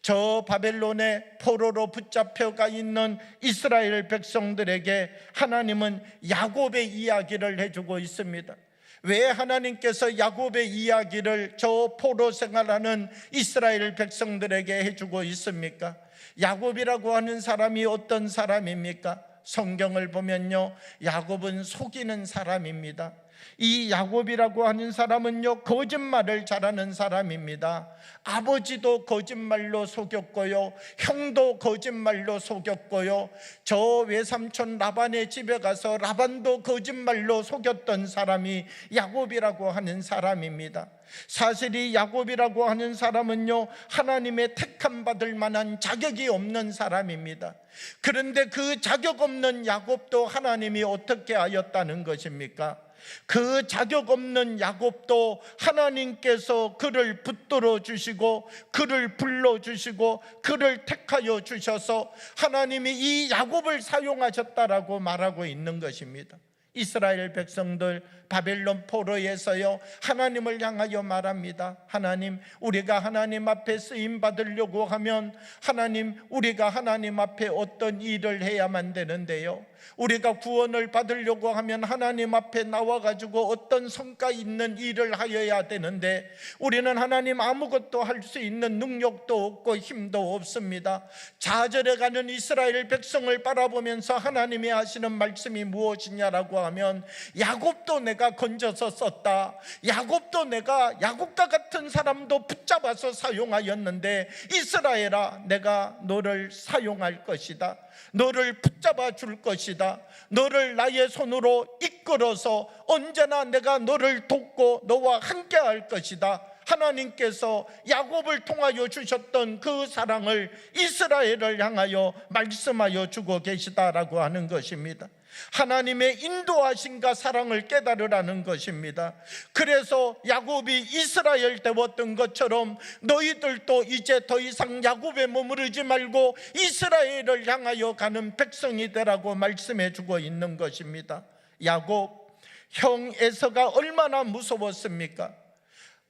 저 바벨론의 포로로 붙잡혀가 있는 이스라엘 백성들에게 하나님은 야곱의 이야기를 해주고 있습니다. 왜 하나님께서 야곱의 이야기를 저 포로 생활하는 이스라엘 백성들에게 해주고 있습니까? 야곱이라고 하는 사람이 어떤 사람입니까? 성경을 보면요, 야곱은 속이는 사람입니다. 이 야곱이라고 하는 사람은요, 거짓말을 잘하는 사람입니다. 아버지도 거짓말로 속였고요, 형도 거짓말로 속였고요, 저 외삼촌 라반의 집에 가서 라반도 거짓말로 속였던 사람이 야곱이라고 하는 사람입니다. 사실 이 야곱이라고 하는 사람은요, 하나님의 택함 받을 만한 자격이 없는 사람입니다. 그런데 그 자격 없는 야곱도 하나님이 어떻게 하였다는 것입니까? 그 자격 없는 야곱도 하나님께서 그를 붙들어 주시고 그를 불러 주시고 그를 택하여 주셔서 하나님이 이 야곱을 사용하셨다라고 말하고 있는 것입니다. 이스라엘 백성들 바벨론 포로에서요 하나님을 향하여 말합니다. 하나님, 우리가 하나님 앞에 쓰임 받으려고 하면 하나님, 우리가 하나님 앞에 어떤 일을 해야만 되는데요, 우리가 구원을 받으려고 하면 하나님 앞에 나와가지고 어떤 성과 있는 일을 하여야 되는데 우리는 하나님 아무것도 할 수 있는 능력도 없고 힘도 없습니다. 좌절해가는 이스라엘 백성을 바라보면서 하나님이 하시는 말씀이 무엇이냐라고 하면, 야곱도 내가 건져서 썼다. 야곱도 내가 야곱과 같은 사람도 붙잡아서 사용하였는데 이스라엘아, 내가 너를 사용할 것이다. 너를 붙잡아 줄 것이다. 너를 나의 손으로 이끌어서 언제나 내가 너를 돕고 너와 함께 할 것이다. 하나님께서 야곱을 통하여 주셨던 그 사랑을 이스라엘을 향하여 말씀하여 주고 계시다라고 하는 것입니다. 하나님의 인도하심과 사랑을 깨달으라는 것입니다. 그래서 야곱이 이스라엘 되었던 것처럼 너희들도 이제 더 이상 야곱에 머무르지 말고 이스라엘을 향하여 가는 백성이 되라고 말씀해 주고 있는 것입니다. 야곱, 형 에서가 얼마나 무서웠습니까?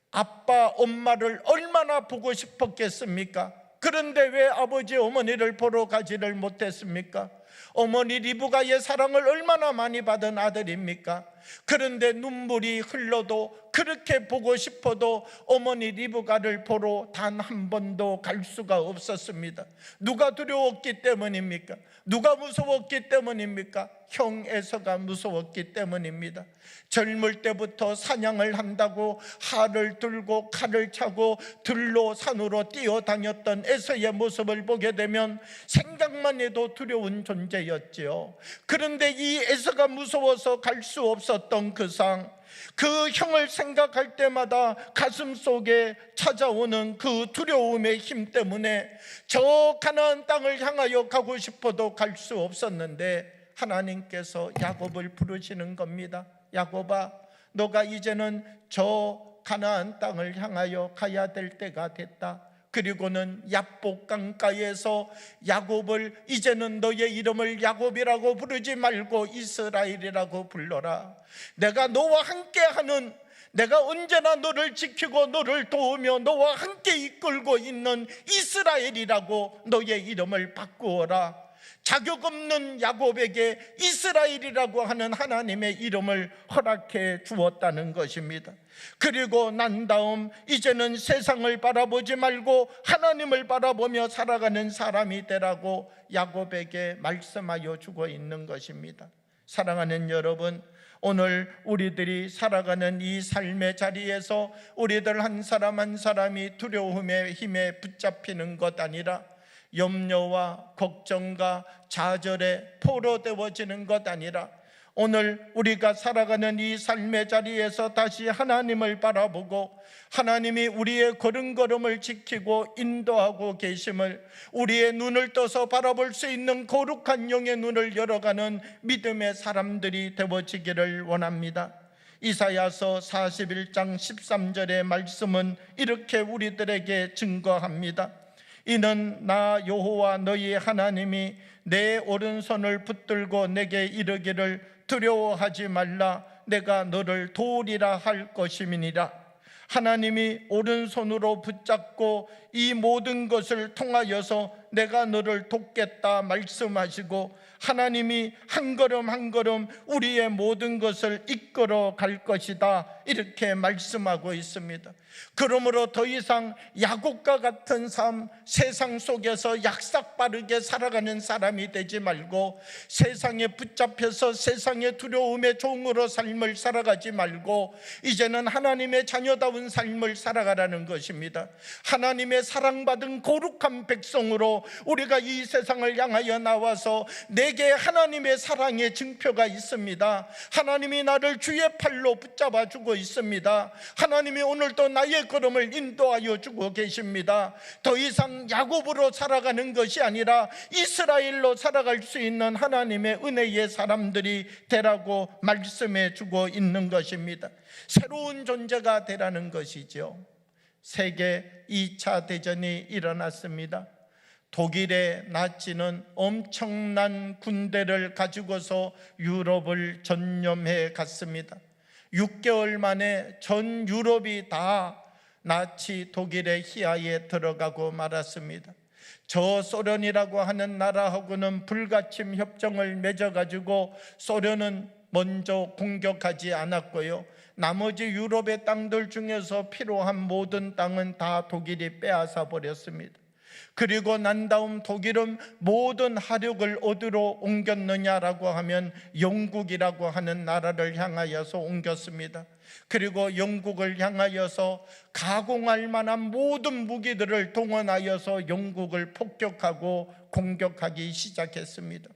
아빠, 엄마를 얼마나 보고 싶었겠습니까? 그런데 왜 아버지, 어머니를 보러 가지를 못했습니까? 어머니 리브가의 사랑을 얼마나 많이 받은 아들입니까? 그런데 눈물이 흘러도, 그렇게 보고 싶어도 어머니 리브가를 보러 단 한 번도 갈 수가 없었습니다. 누가 두려웠기 때문입니까? 누가 무서웠기 때문입니까? 형 에서가 무서웠기 때문입니다. 젊을 때부터 사냥을 한다고 활을 들고 칼을 차고 들로 산으로 뛰어다녔던 에서의 모습을 보게 되면 생각만 해도 두려운 존재였지요. 그런데 이 에서가 무서워서 갈 수 없었던 그 상, 그 형을 생각할 때마다 가슴 속에 찾아오는 그 두려움의 힘 때문에 저 가나안 땅을 향하여 가고 싶어도 갈 수 없었는데 하나님께서 야곱을 부르시는 겁니다. 야곱아, 너가 이제는 저 가나안 땅을 향하여 가야 될 때가 됐다. 그리고는 야복 강가에서 야곱을, 이제는 너의 이름을 야곱이라고 부르지 말고 이스라엘이라고 불러라. 내가 너와 함께하는, 내가 언제나 너를 지키고 너를 도우며 너와 함께 이끌고 있는 이스라엘이라고 너의 이름을 바꾸어라. 자격 없는 야곱에게 이스라엘이라고 하는 하나님의 이름을 허락해 주었다는 것입니다. 그리고 난 다음 이제는 세상을 바라보지 말고 하나님을 바라보며 살아가는 사람이 되라고 야곱에게 말씀하여 주고 있는 것입니다. 사랑하는 여러분, 오늘 우리들이 살아가는 이 삶의 자리에서 우리들 한 사람 한 사람이 두려움의 힘에 붙잡히는 것 아니라 염려와 걱정과 좌절에 포로되어지는 것 아니라 오늘 우리가 살아가는 이 삶의 자리에서 다시 하나님을 바라보고 하나님이 우리의 걸음걸음을 지키고 인도하고 계심을, 우리의 눈을 떠서 바라볼 수 있는 거룩한 영의 눈을 열어가는 믿음의 사람들이 되어지기를 원합니다. 이사야서 41장 13절의 말씀은 이렇게 우리들에게 증거합니다. 이는 나 여호와 너희 하나님이 내 오른손을 붙들고 내게 이르기를 두려워하지 말라, 내가 너를 도우리라 할 것임이니라. 하나님이 오른손으로 붙잡고 이 모든 것을 통하여서 내가 너를 돕겠다 말씀하시고 하나님이 한 걸음 한 걸음 우리의 모든 것을 이끌어 갈 것이다, 이렇게 말씀하고 있습니다. 그러므로 더 이상 야곱과 같은 삶, 세상 속에서 약삭빠르게 살아가는 사람이 되지 말고 세상에 붙잡혀서 세상의 두려움의 종으로 삶을 살아가지 말고 이제는 하나님의 자녀다운 삶을 살아가라는 것입니다. 하나님의 사랑받은 거룩한 백성으로 우리가 이 세상을 향하여 나와서 내게 하나님의 사랑의 증표가 있습니다. 하나님이 나를 주의 팔로 붙잡아 주고 있습니다. 하나님이 오늘도 나의 걸음을 인도하여 주고 계십니다. 더 이상 야곱으로 살아가는 것이 아니라 이스라엘로 살아갈 수 있는 하나님의 은혜의 사람들이 되라고 말씀해 주고 있는 것입니다. 새로운 존재가 되라는 것이죠. 세계 2차 대전이 일어났습니다. 독일의 나치는 엄청난 군대를 가지고서 유럽을 전염해 갔습니다. 6개월 만에 전 유럽이 다 나치 독일의 희하에 들어가고 말았습니다. 저 소련이라고 하는 나라하고는 불가침 협정을 맺어가지고 소련은 먼저 공격하지 않았고요, 나머지 유럽의 땅들 중에서 필요한 모든 땅은 다 독일이 빼앗아 버렸습니다. 그리고 난 다음 독일은 모든 하력을 어디로 옮겼느냐라고 하면 영국이라고 하는 나라를 향하여서 옮겼습니다. 그리고 영국을 향하여서 가공할 만한 모든 무기들을 동원하여서 영국을 폭격하고 공격하기 시작했습니다.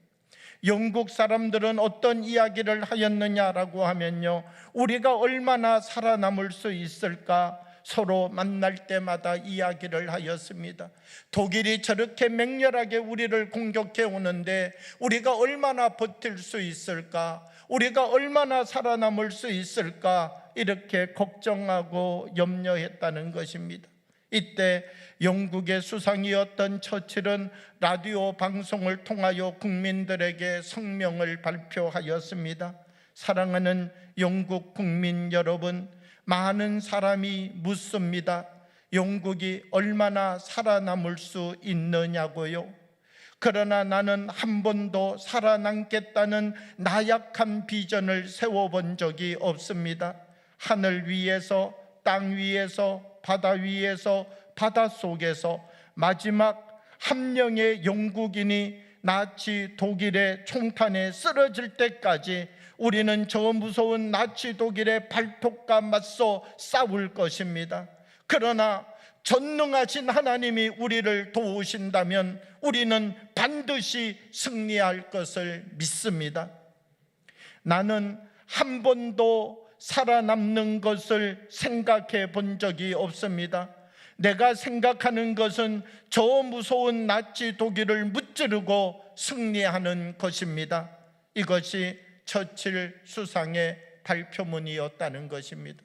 영국 사람들은 어떤 이야기를 하였느냐라고 하면요, 우리가 얼마나 살아남을 수 있을까 서로 만날 때마다 이야기를 하였습니다. 독일이 저렇게 맹렬하게 우리를 공격해 오는데 우리가 얼마나 버틸 수 있을까, 우리가 얼마나 살아남을 수 있을까, 이렇게 걱정하고 염려했다는 것입니다. 이때 영국의 수상이었던 처칠은 라디오 방송을 통하여 국민들에게 성명을 발표하였습니다. 사랑하는 영국 국민 여러분, 많은 사람이 묻습니다. 영국이 얼마나 살아남을 수 있느냐고요. 그러나 나는 한 번도 살아남겠다는 나약한 비전을 세워본 적이 없습니다. 하늘 위에서, 땅 위에서, 바다 위에서, 바다 속에서 마지막 한 명의 영국인이 나치 독일의 총탄에 쓰러질 때까지 우리는 저 무서운 나치 독일의 발톱과 맞서 싸울 것입니다. 그러나 전능하신 하나님이 우리를 도우신다면 우리는 반드시 승리할 것을 믿습니다. 나는 한 번도 살아남는 것을 생각해 본 적이 없습니다. 내가 생각하는 것은 저 무서운 나치 독일을 무찌르고 승리하는 것입니다. 이것이 처칠 수상의 발표문이었다는 것입니다.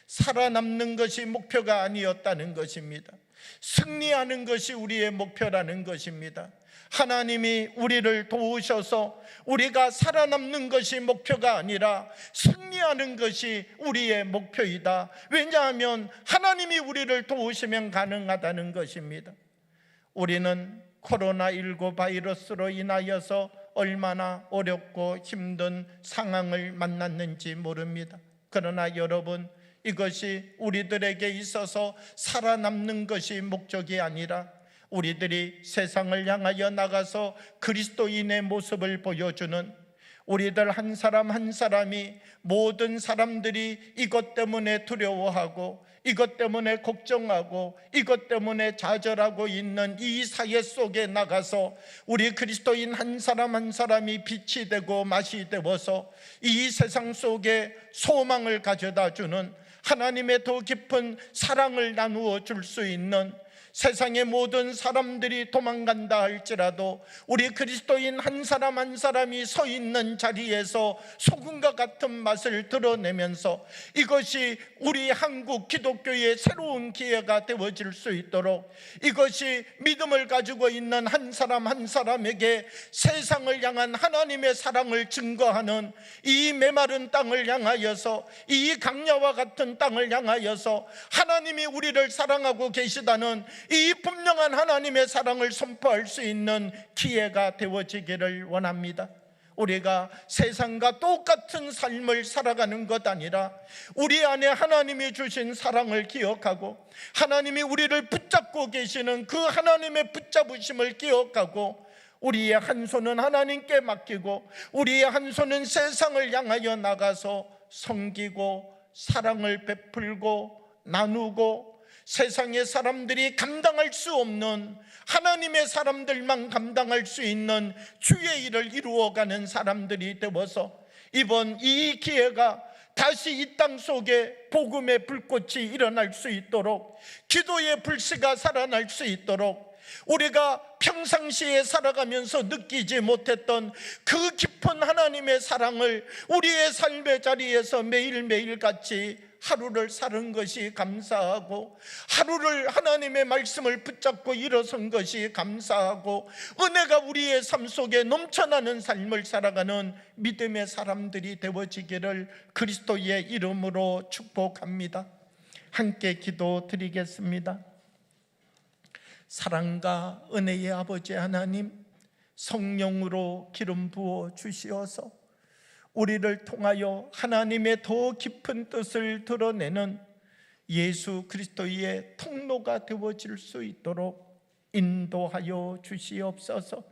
살아남는 것이 목표가 아니었다는 것입니다. 승리하는 것이 우리의 목표라는 것입니다. 하나님이 우리를 도우셔서 우리가 살아남는 것이 목표가 아니라 승리하는 것이 우리의 목표이다. 왜냐하면 하나님이 우리를 도우시면 가능하다는 것입니다. 우리는 코로나19 바이러스로 인하여서 얼마나 어렵고 힘든 상황을 만났는지 모릅니다. 그러나 여러분, 이것이 우리들에게 있어서 살아남는 것이 목적이 아니라 우리들이 세상을 향하여 나가서 그리스도인의 모습을 보여주는, 우리들 한 사람 한 사람이 모든 사람들이 이것 때문에 두려워하고 이것 때문에 걱정하고 이것 때문에 좌절하고 있는 이 사회 속에 나가서 우리 그리스도인 한 사람 한 사람이 빛이 되고 맛이 되어서 이 세상 속에 소망을 가져다 주는, 하나님의 더 깊은 사랑을 나누어 줄 수 있는, 세상의 모든 사람들이 도망간다 할지라도 우리 그리스도인 한 사람 한 사람이 서 있는 자리에서 소금과 같은 맛을 드러내면서 이것이 우리 한국 기독교의 새로운 기회가 되어질 수 있도록, 이것이 믿음을 가지고 있는 한 사람 한 사람에게 세상을 향한 하나님의 사랑을 증거하는 이 메마른 땅을 향하여서, 이 강야와 같은 땅을 향하여서 하나님이 우리를 사랑하고 계시다는 이 분명한 하나님의 사랑을 선포할 수 있는 기회가 되어지기를 원합니다. 우리가 세상과 똑같은 삶을 살아가는 것 아니라 우리 안에 하나님이 주신 사랑을 기억하고 하나님이 우리를 붙잡고 계시는 그 하나님의 붙잡으심을 기억하고 우리의 한 손은 하나님께 맡기고 우리의 한 손은 세상을 향하여 나가서 섬기고 사랑을 베풀고 나누고 세상의 사람들이 감당할 수 없는 하나님의 사람들만 감당할 수 있는 주의 일을 이루어가는 사람들이 되어서 이번 이 기회가 다시 이 땅 속에 복음의 불꽃이 일어날 수 있도록, 기도의 불씨가 살아날 수 있도록, 우리가 평상시에 살아가면서 느끼지 못했던 그 깊은 깊은 하나님의 사랑을 우리의 삶의 자리에서 매일매일 같이 하루를 사는 것이 감사하고, 하루를 하나님의 말씀을 붙잡고 일어선 것이 감사하고, 은혜가 우리의 삶 속에 넘쳐나는 삶을 살아가는 믿음의 사람들이 되어지기를 그리스도의 이름으로 축복합니다. 함께 기도드리겠습니다. 사랑과 은혜의 아버지 하나님, 성령으로 기름 부어 주시어서 우리를 통하여 하나님의 더 깊은 뜻을 드러내는 예수 그리스도의 통로가 되어질 수 있도록 인도하여 주시옵소서.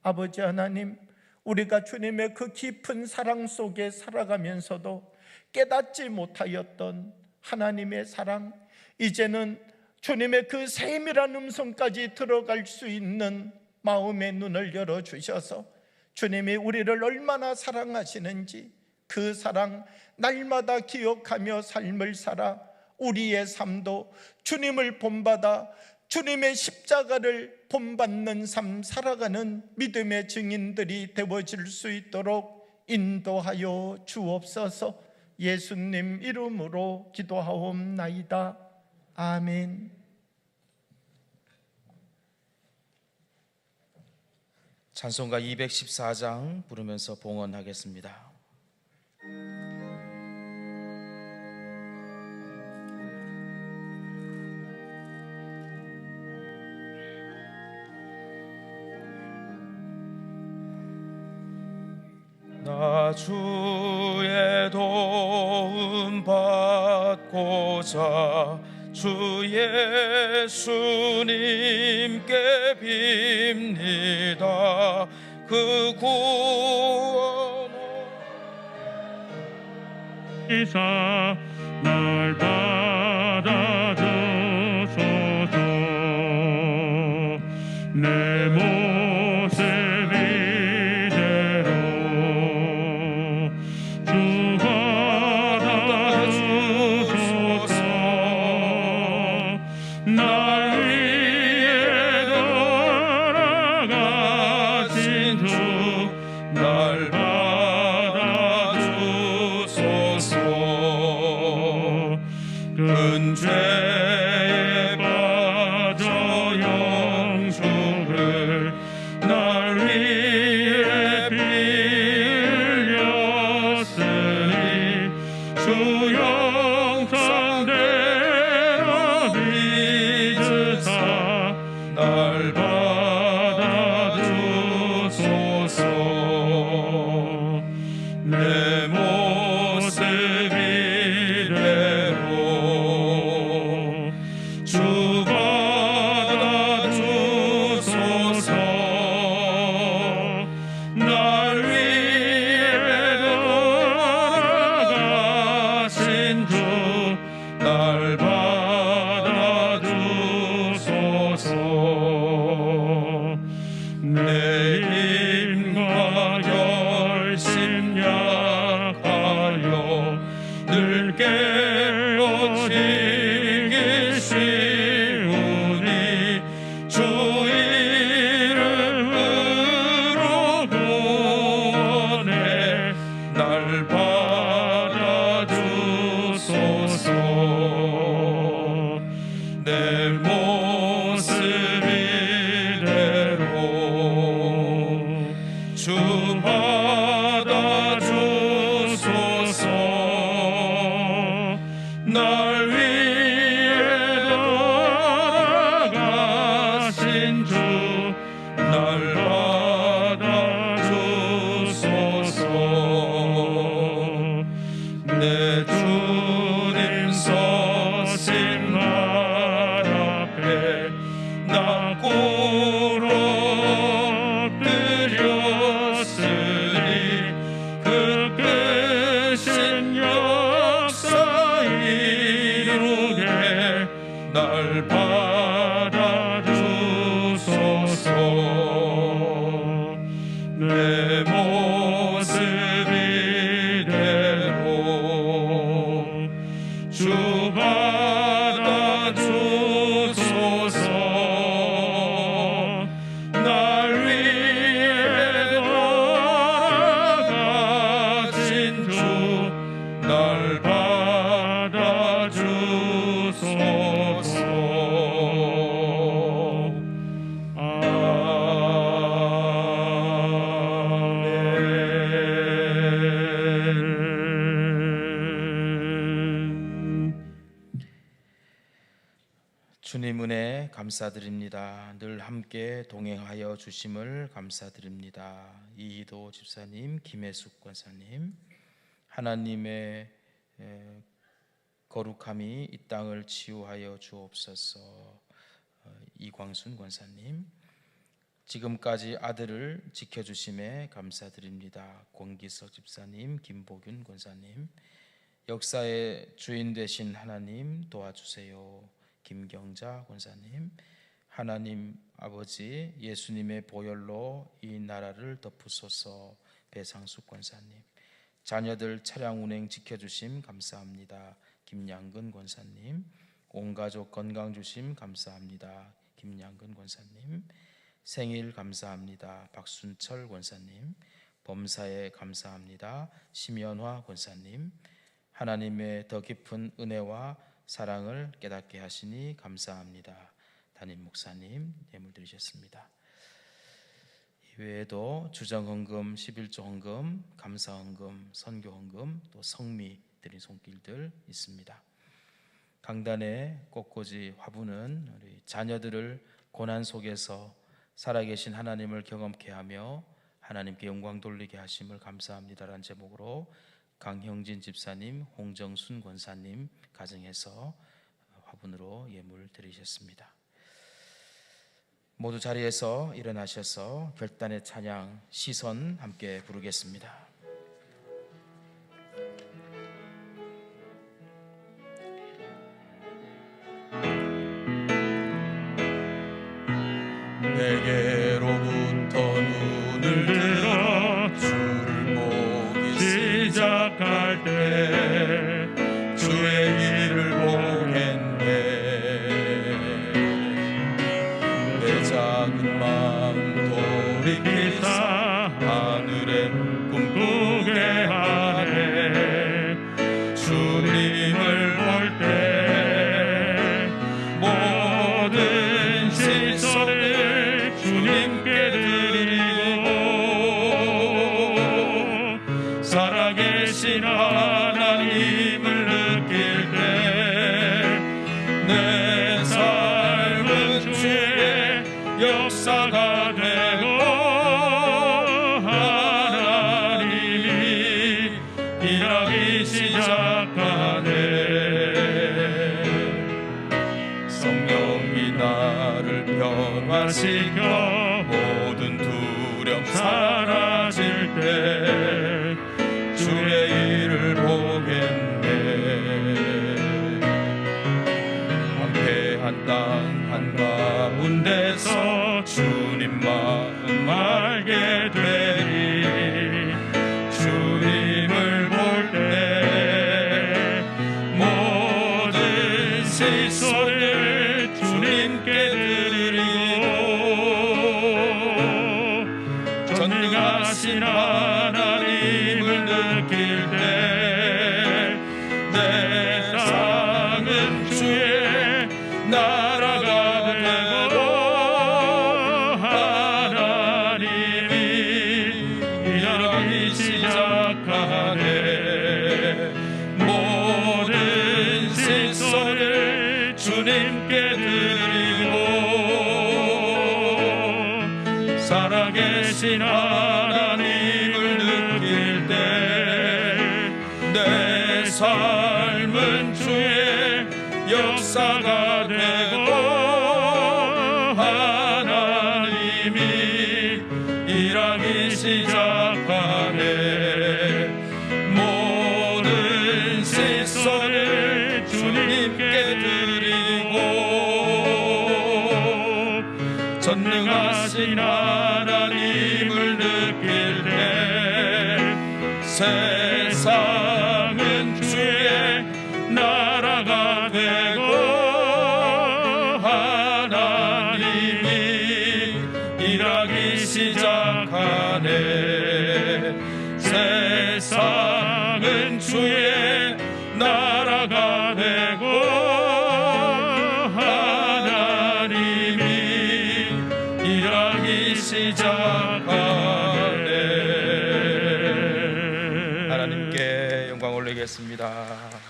아버지 하나님, 우리가 주님의 그 깊은 사랑 속에 살아가면서도 깨닫지 못하였던 하나님의 사랑, 이제는 주님의 그 세밀한 음성까지 들어갈 수 있는 마음의 눈을 열어주셔서 주님이 우리를 얼마나 사랑하시는지 그 사랑 날마다 기억하며 삶을 살아 우리의 삶도 주님을 본받아 주님의 십자가를 본받는 삶 살아가는 믿음의 증인들이 되어질 수 있도록 인도하여 주옵소서. 예수님 이름으로 기도하옵나이다. 아멘. 찬송가 214장 부르면서 봉헌하겠습니다. 나 주의 도움 받고자 주 예수님께 빕니다. 그 구원 이사 날 받아주소서. 내 모습 이대로 주 받아주소서. 날 위해 돌아가신 주 날 받아주소서. 큰 죄에 빠져 영주를 날 위해 빌렸으니 주 형상대로 믿으사 날 받아주소서. 내 모습 이대로 주 받아주소서. 날 위해 돌아가신 주 날 받아주소서. 내 힘과 결심 약하여 늘 깨어지기 쉬우니 주 이름으로 구원해 날 받아주소서. 내 모습 이대로 주 받아주소서. 날 위해 돌아가신 주 날 받아주소서. 내 주님 서신 날 앞에 나 꿇어 엎드렸으니 그 크신 역사 이루게 날 받아주소서. 내 모습 이대로 주 받아주소서. 날 위해 돌아가신 주님 은혜 감사드립니다. 늘 함께 동행하여 주심을 감사드립니다. 이희도 집사님, 김혜숙 권사님, 하나님의 거룩함이 이 땅을 치유하여 주옵소서. 이광순 권사님, 지금까지 아들을 지켜주심에 감사드립니다. 권기석 집사님, 김보균 권사님, 역사의 주인 되신 하나님 도와주세요. 김경자 권사님, 하나님 아버지 예수님의 보혈로 이 나라를 덮으소서. 배상숙 권사님, 자녀들 차량 운행 지켜주심 감사합니다. 김양근 권사님, 온 가족 건강 주심 감사합니다. 김양근 권사님, 생일 감사합니다. 박순철 권사님, 범사에 감사합니다. 심연화 권사님, 하나님의 더 깊은 은혜와 사랑을 깨닫게 하시니 감사합니다. 담임 목사님 예물 드리셨습니다. 이외에도 주정헌금, 11조 헌금, 감사헌금, 선교헌금, 또 성미 드린 손길들 있습니다. 강단의 꽃꽂이 화분은 우리 자녀들을 고난 속에서 살아계신 하나님을 경험케 하며 하나님께 영광 돌리게 하심을 감사합니다라는 제목으로 강형진 집사님, 홍정순 권사님 가정에서 화분으로 예물 드리셨습니다. 모두 자리에서 일어나셔서 결단의 찬양 시선 함께 부르겠습니다. 내게로부터 눈을 들어 주를 보기 시작할 때 주의 일을 보겠네. 내 작은 마음 돌이키사 하늘에 꿈꾸게 하네. 주님을 볼 때 모든 시선을 주님께 드리고 살아계신 하나님을 느낄 때 내 삶은 주의 역사가 되고 하나님이 일하기 시작하네. 성령이 나를 변화시켜 모든 두려움 사라질 때 주의 일을 보겠네. 황폐한 땅 한가운데서 주님 마음 알게 되리. 주님을 볼 때 모든 시선을 주님께 드리고 전능하신 하나님을 느낄 때 내 삶은 주의 나라가 되고 하나님이 일하기 시작하네. 모든 시선을 주님께 드리고 살아계신 하나님을 느낄 때 내 삶은 주의 역사가 되고 하나님이 일하기 시작하네. 모든 시선을 주님께 드리고 전능하신 하나님을 느낄 때 세상은 주의 나라가 되고 하나님이 일하기 시작하네. 세상은 주의 나라가 되고 하나님이 일하기 시작하네. 하나님께 영광 올리겠습니다.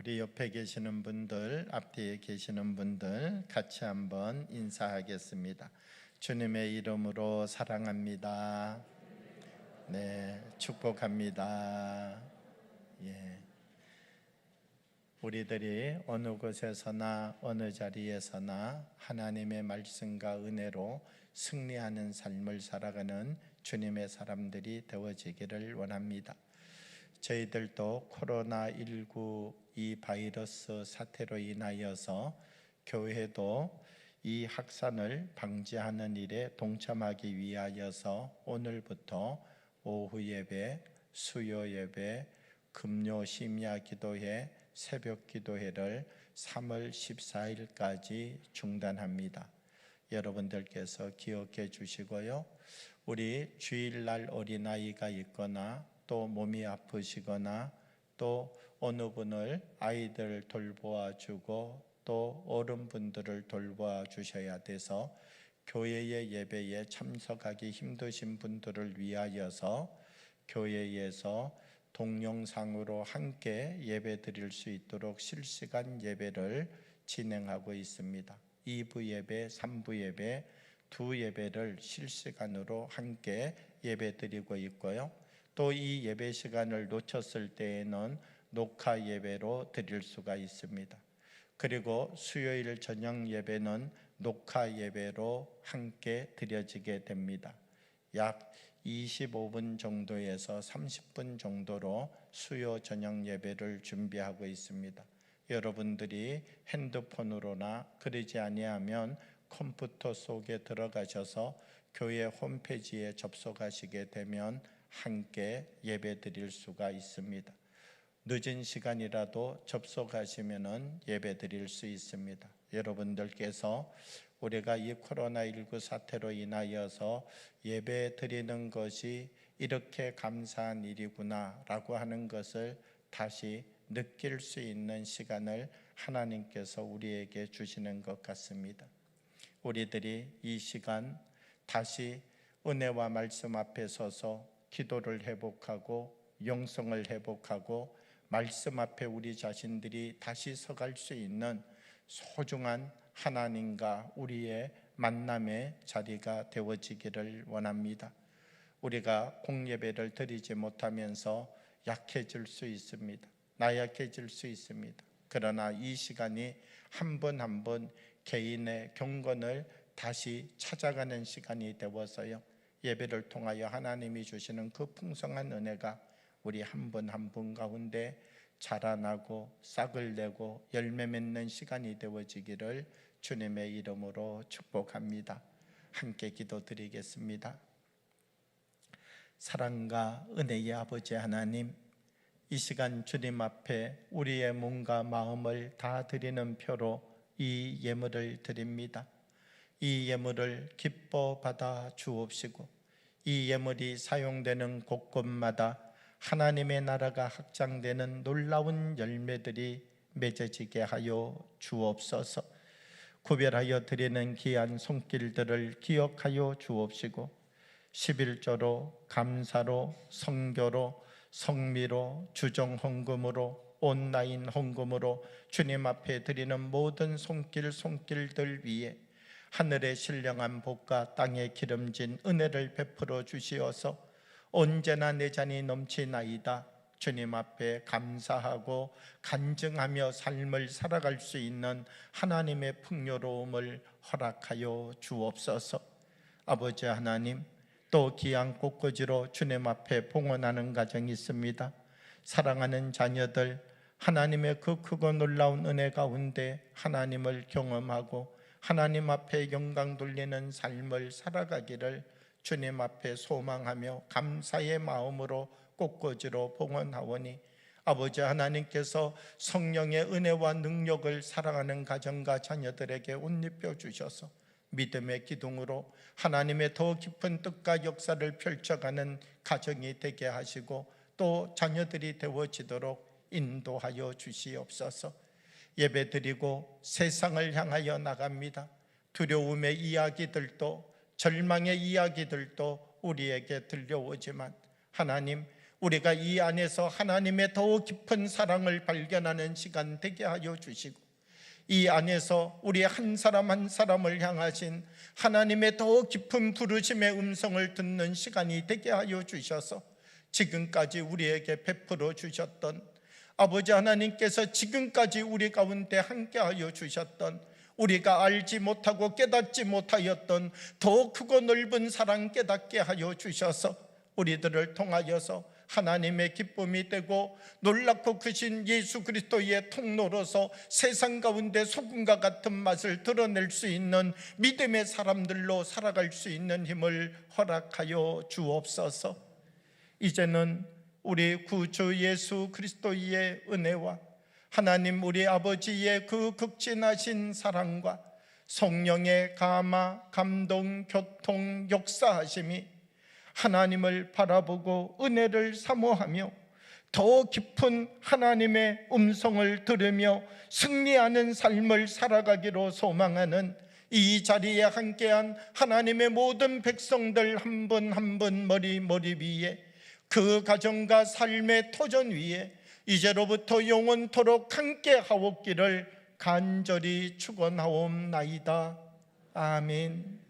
우리 옆에 계시는 분들, 앞뒤에 계시는 분들 같이 한번 인사하겠습니다. 주님의 이름으로 사랑합니다. 네, 축복합니다. 예. 우리들이 어느 곳에서나 어느 자리에서나 하나님의 말씀과 은혜로 승리하는 삶을 살아가는 주님의 사람들이 되어지기를 원합니다. 저희들도 코로나19 이 바이러스 사태로 인하여서 교회도 이 확산을 방지하는 일에 동참하기 위하여서 오늘부터 오후 예배, 수요 예배, 금요 심야 기도회, 새벽 기도회를 3월 14일까지 중단합니다. 여러분들께서 기억해 주시고요. 우리 주일날 어린아이가 있거나 또 몸이 아프시거나 또 어느 분을 아이들 돌보아 주고 또 어른분들을 돌보아 주셔야 돼서 교회의 예배에 참석하기 힘드신 분들을 위하여서 교회에서 동영상으로 함께 예배 드릴 수 있도록 실시간 예배를 진행하고 있습니다. 2부 예배, 3부 예배 두 예배를 실시간으로 함께 예배 드리고 있고요. 또 이 예배 시간을 놓쳤을 때에는 녹화 예배로 드릴 수가 있습니다. 그리고 수요일 저녁 예배는 녹화 예배로 함께 드려지게 됩니다. 약 25분 정도에서 30분 정도로 수요 저녁 예배를 준비하고 있습니다. 여러분들이 핸드폰으로나 그러지 아니하면 컴퓨터 속에 들어가셔서 교회 홈페이지에 접속하시게 되면 함께 예배 드릴 수가 있습니다. 늦은 시간이라도 접속하시면 예배 드릴 수 있습니다. 여러분들께서 우리가 이 코로나19 사태로 인하여서 예배 드리는 것이 이렇게 감사한 일이구나 라고 하는 것을 다시 느낄 수 있는 시간을 하나님께서 우리에게 주시는 것 같습니다. 우리들이 이 시간 다시 은혜와 말씀 앞에 서서 기도를 회복하고 영성을 회복하고 말씀 앞에 우리 자신들이 다시 서갈 수 있는 소중한 하나님과 우리의 만남의 자리가 되어지기를 원합니다. 우리가 공예배를 드리지 못하면서 약해질 수 있습니다. 나약해질 수 있습니다. 그러나 이 시간이 한 분 한 분 개인의 경건을 다시 찾아가는 시간이 되어서요, 예배를 통하여 하나님이 주시는 그 풍성한 은혜가 우리 한 분 한 분 가운데 자라나고 싹을 내고 열매 맺는 시간이 되어지기를 주님의 이름으로 축복합니다. 함께 기도드리겠습니다. 사랑과 은혜의 아버지 하나님, 이 시간 주님 앞에 우리의 몸과 마음을 다 드리는 표로 이 예물을 드립니다. 이 예물을 기뻐 받아 주옵시고 이 예물이 사용되는 곳곳마다 하나님의 나라가 확장되는 놀라운 열매들이 맺어지게 하여 주옵소서. 구별하여 드리는 귀한 손길들을 기억하여 주옵시고 11조로 감사로 성교로 성미로 주정 헌금으로 온라인 헌금으로 주님 앞에 드리는 모든 손길들 위에 하늘의 신령한 복과 땅에 기름진 은혜를 베풀어 주시어서 언제나 내 잔이 넘치나이다 주님 앞에 감사하고 간증하며 삶을 살아갈 수 있는 하나님의 풍요로움을 허락하여 주옵소서. 아버지 하나님, 또 귀한 꽃꽂이로 주님 앞에 봉헌하는 가정이 있습니다. 사랑하는 자녀들, 하나님의 그 크고 놀라운 은혜 가운데 하나님을 경험하고 하나님 앞에 영광 돌리는 삶을 살아가기를 주님 앞에 소망하며 감사의 마음으로 꽃꽂이로 봉헌하오니 아버지 하나님께서 성령의 은혜와 능력을 사랑하는 가정과 자녀들에게 옷 입혀 주셔서 믿음의 기둥으로 하나님의 더 깊은 뜻과 역사를 펼쳐가는 가정이 되게 하시고 또 자녀들이 되어지도록 인도하여 주시옵소서. 예배드리고 세상을 향하여 나갑니다. 두려움의 이야기들도 절망의 이야기들도 우리에게 들려오지만 하나님, 우리가 이 안에서 하나님의 더 깊은 사랑을 발견하는 시간 되게 하여 주시고, 이 안에서 우리 한 사람 한 사람을 향하신 하나님의 더 깊은 부르심의 음성을 듣는 시간이 되게 하여 주셔서 지금까지 우리에게 베풀어 주셨던, 아버지 하나님께서 지금까지 우리 가운데 함께하여 주셨던, 우리가 알지 못하고 깨닫지 못하였던 더 크고 넓은 사랑 깨닫게 하여 주셔서 우리들을 통하여서 하나님의 기쁨이 되고 놀랍고 크신 예수 그리스도의 통로로서 세상 가운데 소금과 같은 맛을 드러낼 수 있는 믿음의 사람들로 살아갈 수 있는 힘을 허락하여 주옵소서. 이제는 우리 구주 예수 그리스도의 은혜와 하나님 우리 아버지의 그 극진하신 사랑과 성령의 감화, 감동, 교통, 역사하심이 하나님을 바라보고 은혜를 사모하며 더 깊은 하나님의 음성을 들으며 승리하는 삶을 살아가기로 소망하는 이 자리에 함께한 하나님의 모든 백성들 한 분 한 분 머리 위에, 그 가정과 삶의 터전 위에 이제로부터 영원토록 함께 하옵기를 간절히 축원하옵나이다. 아멘.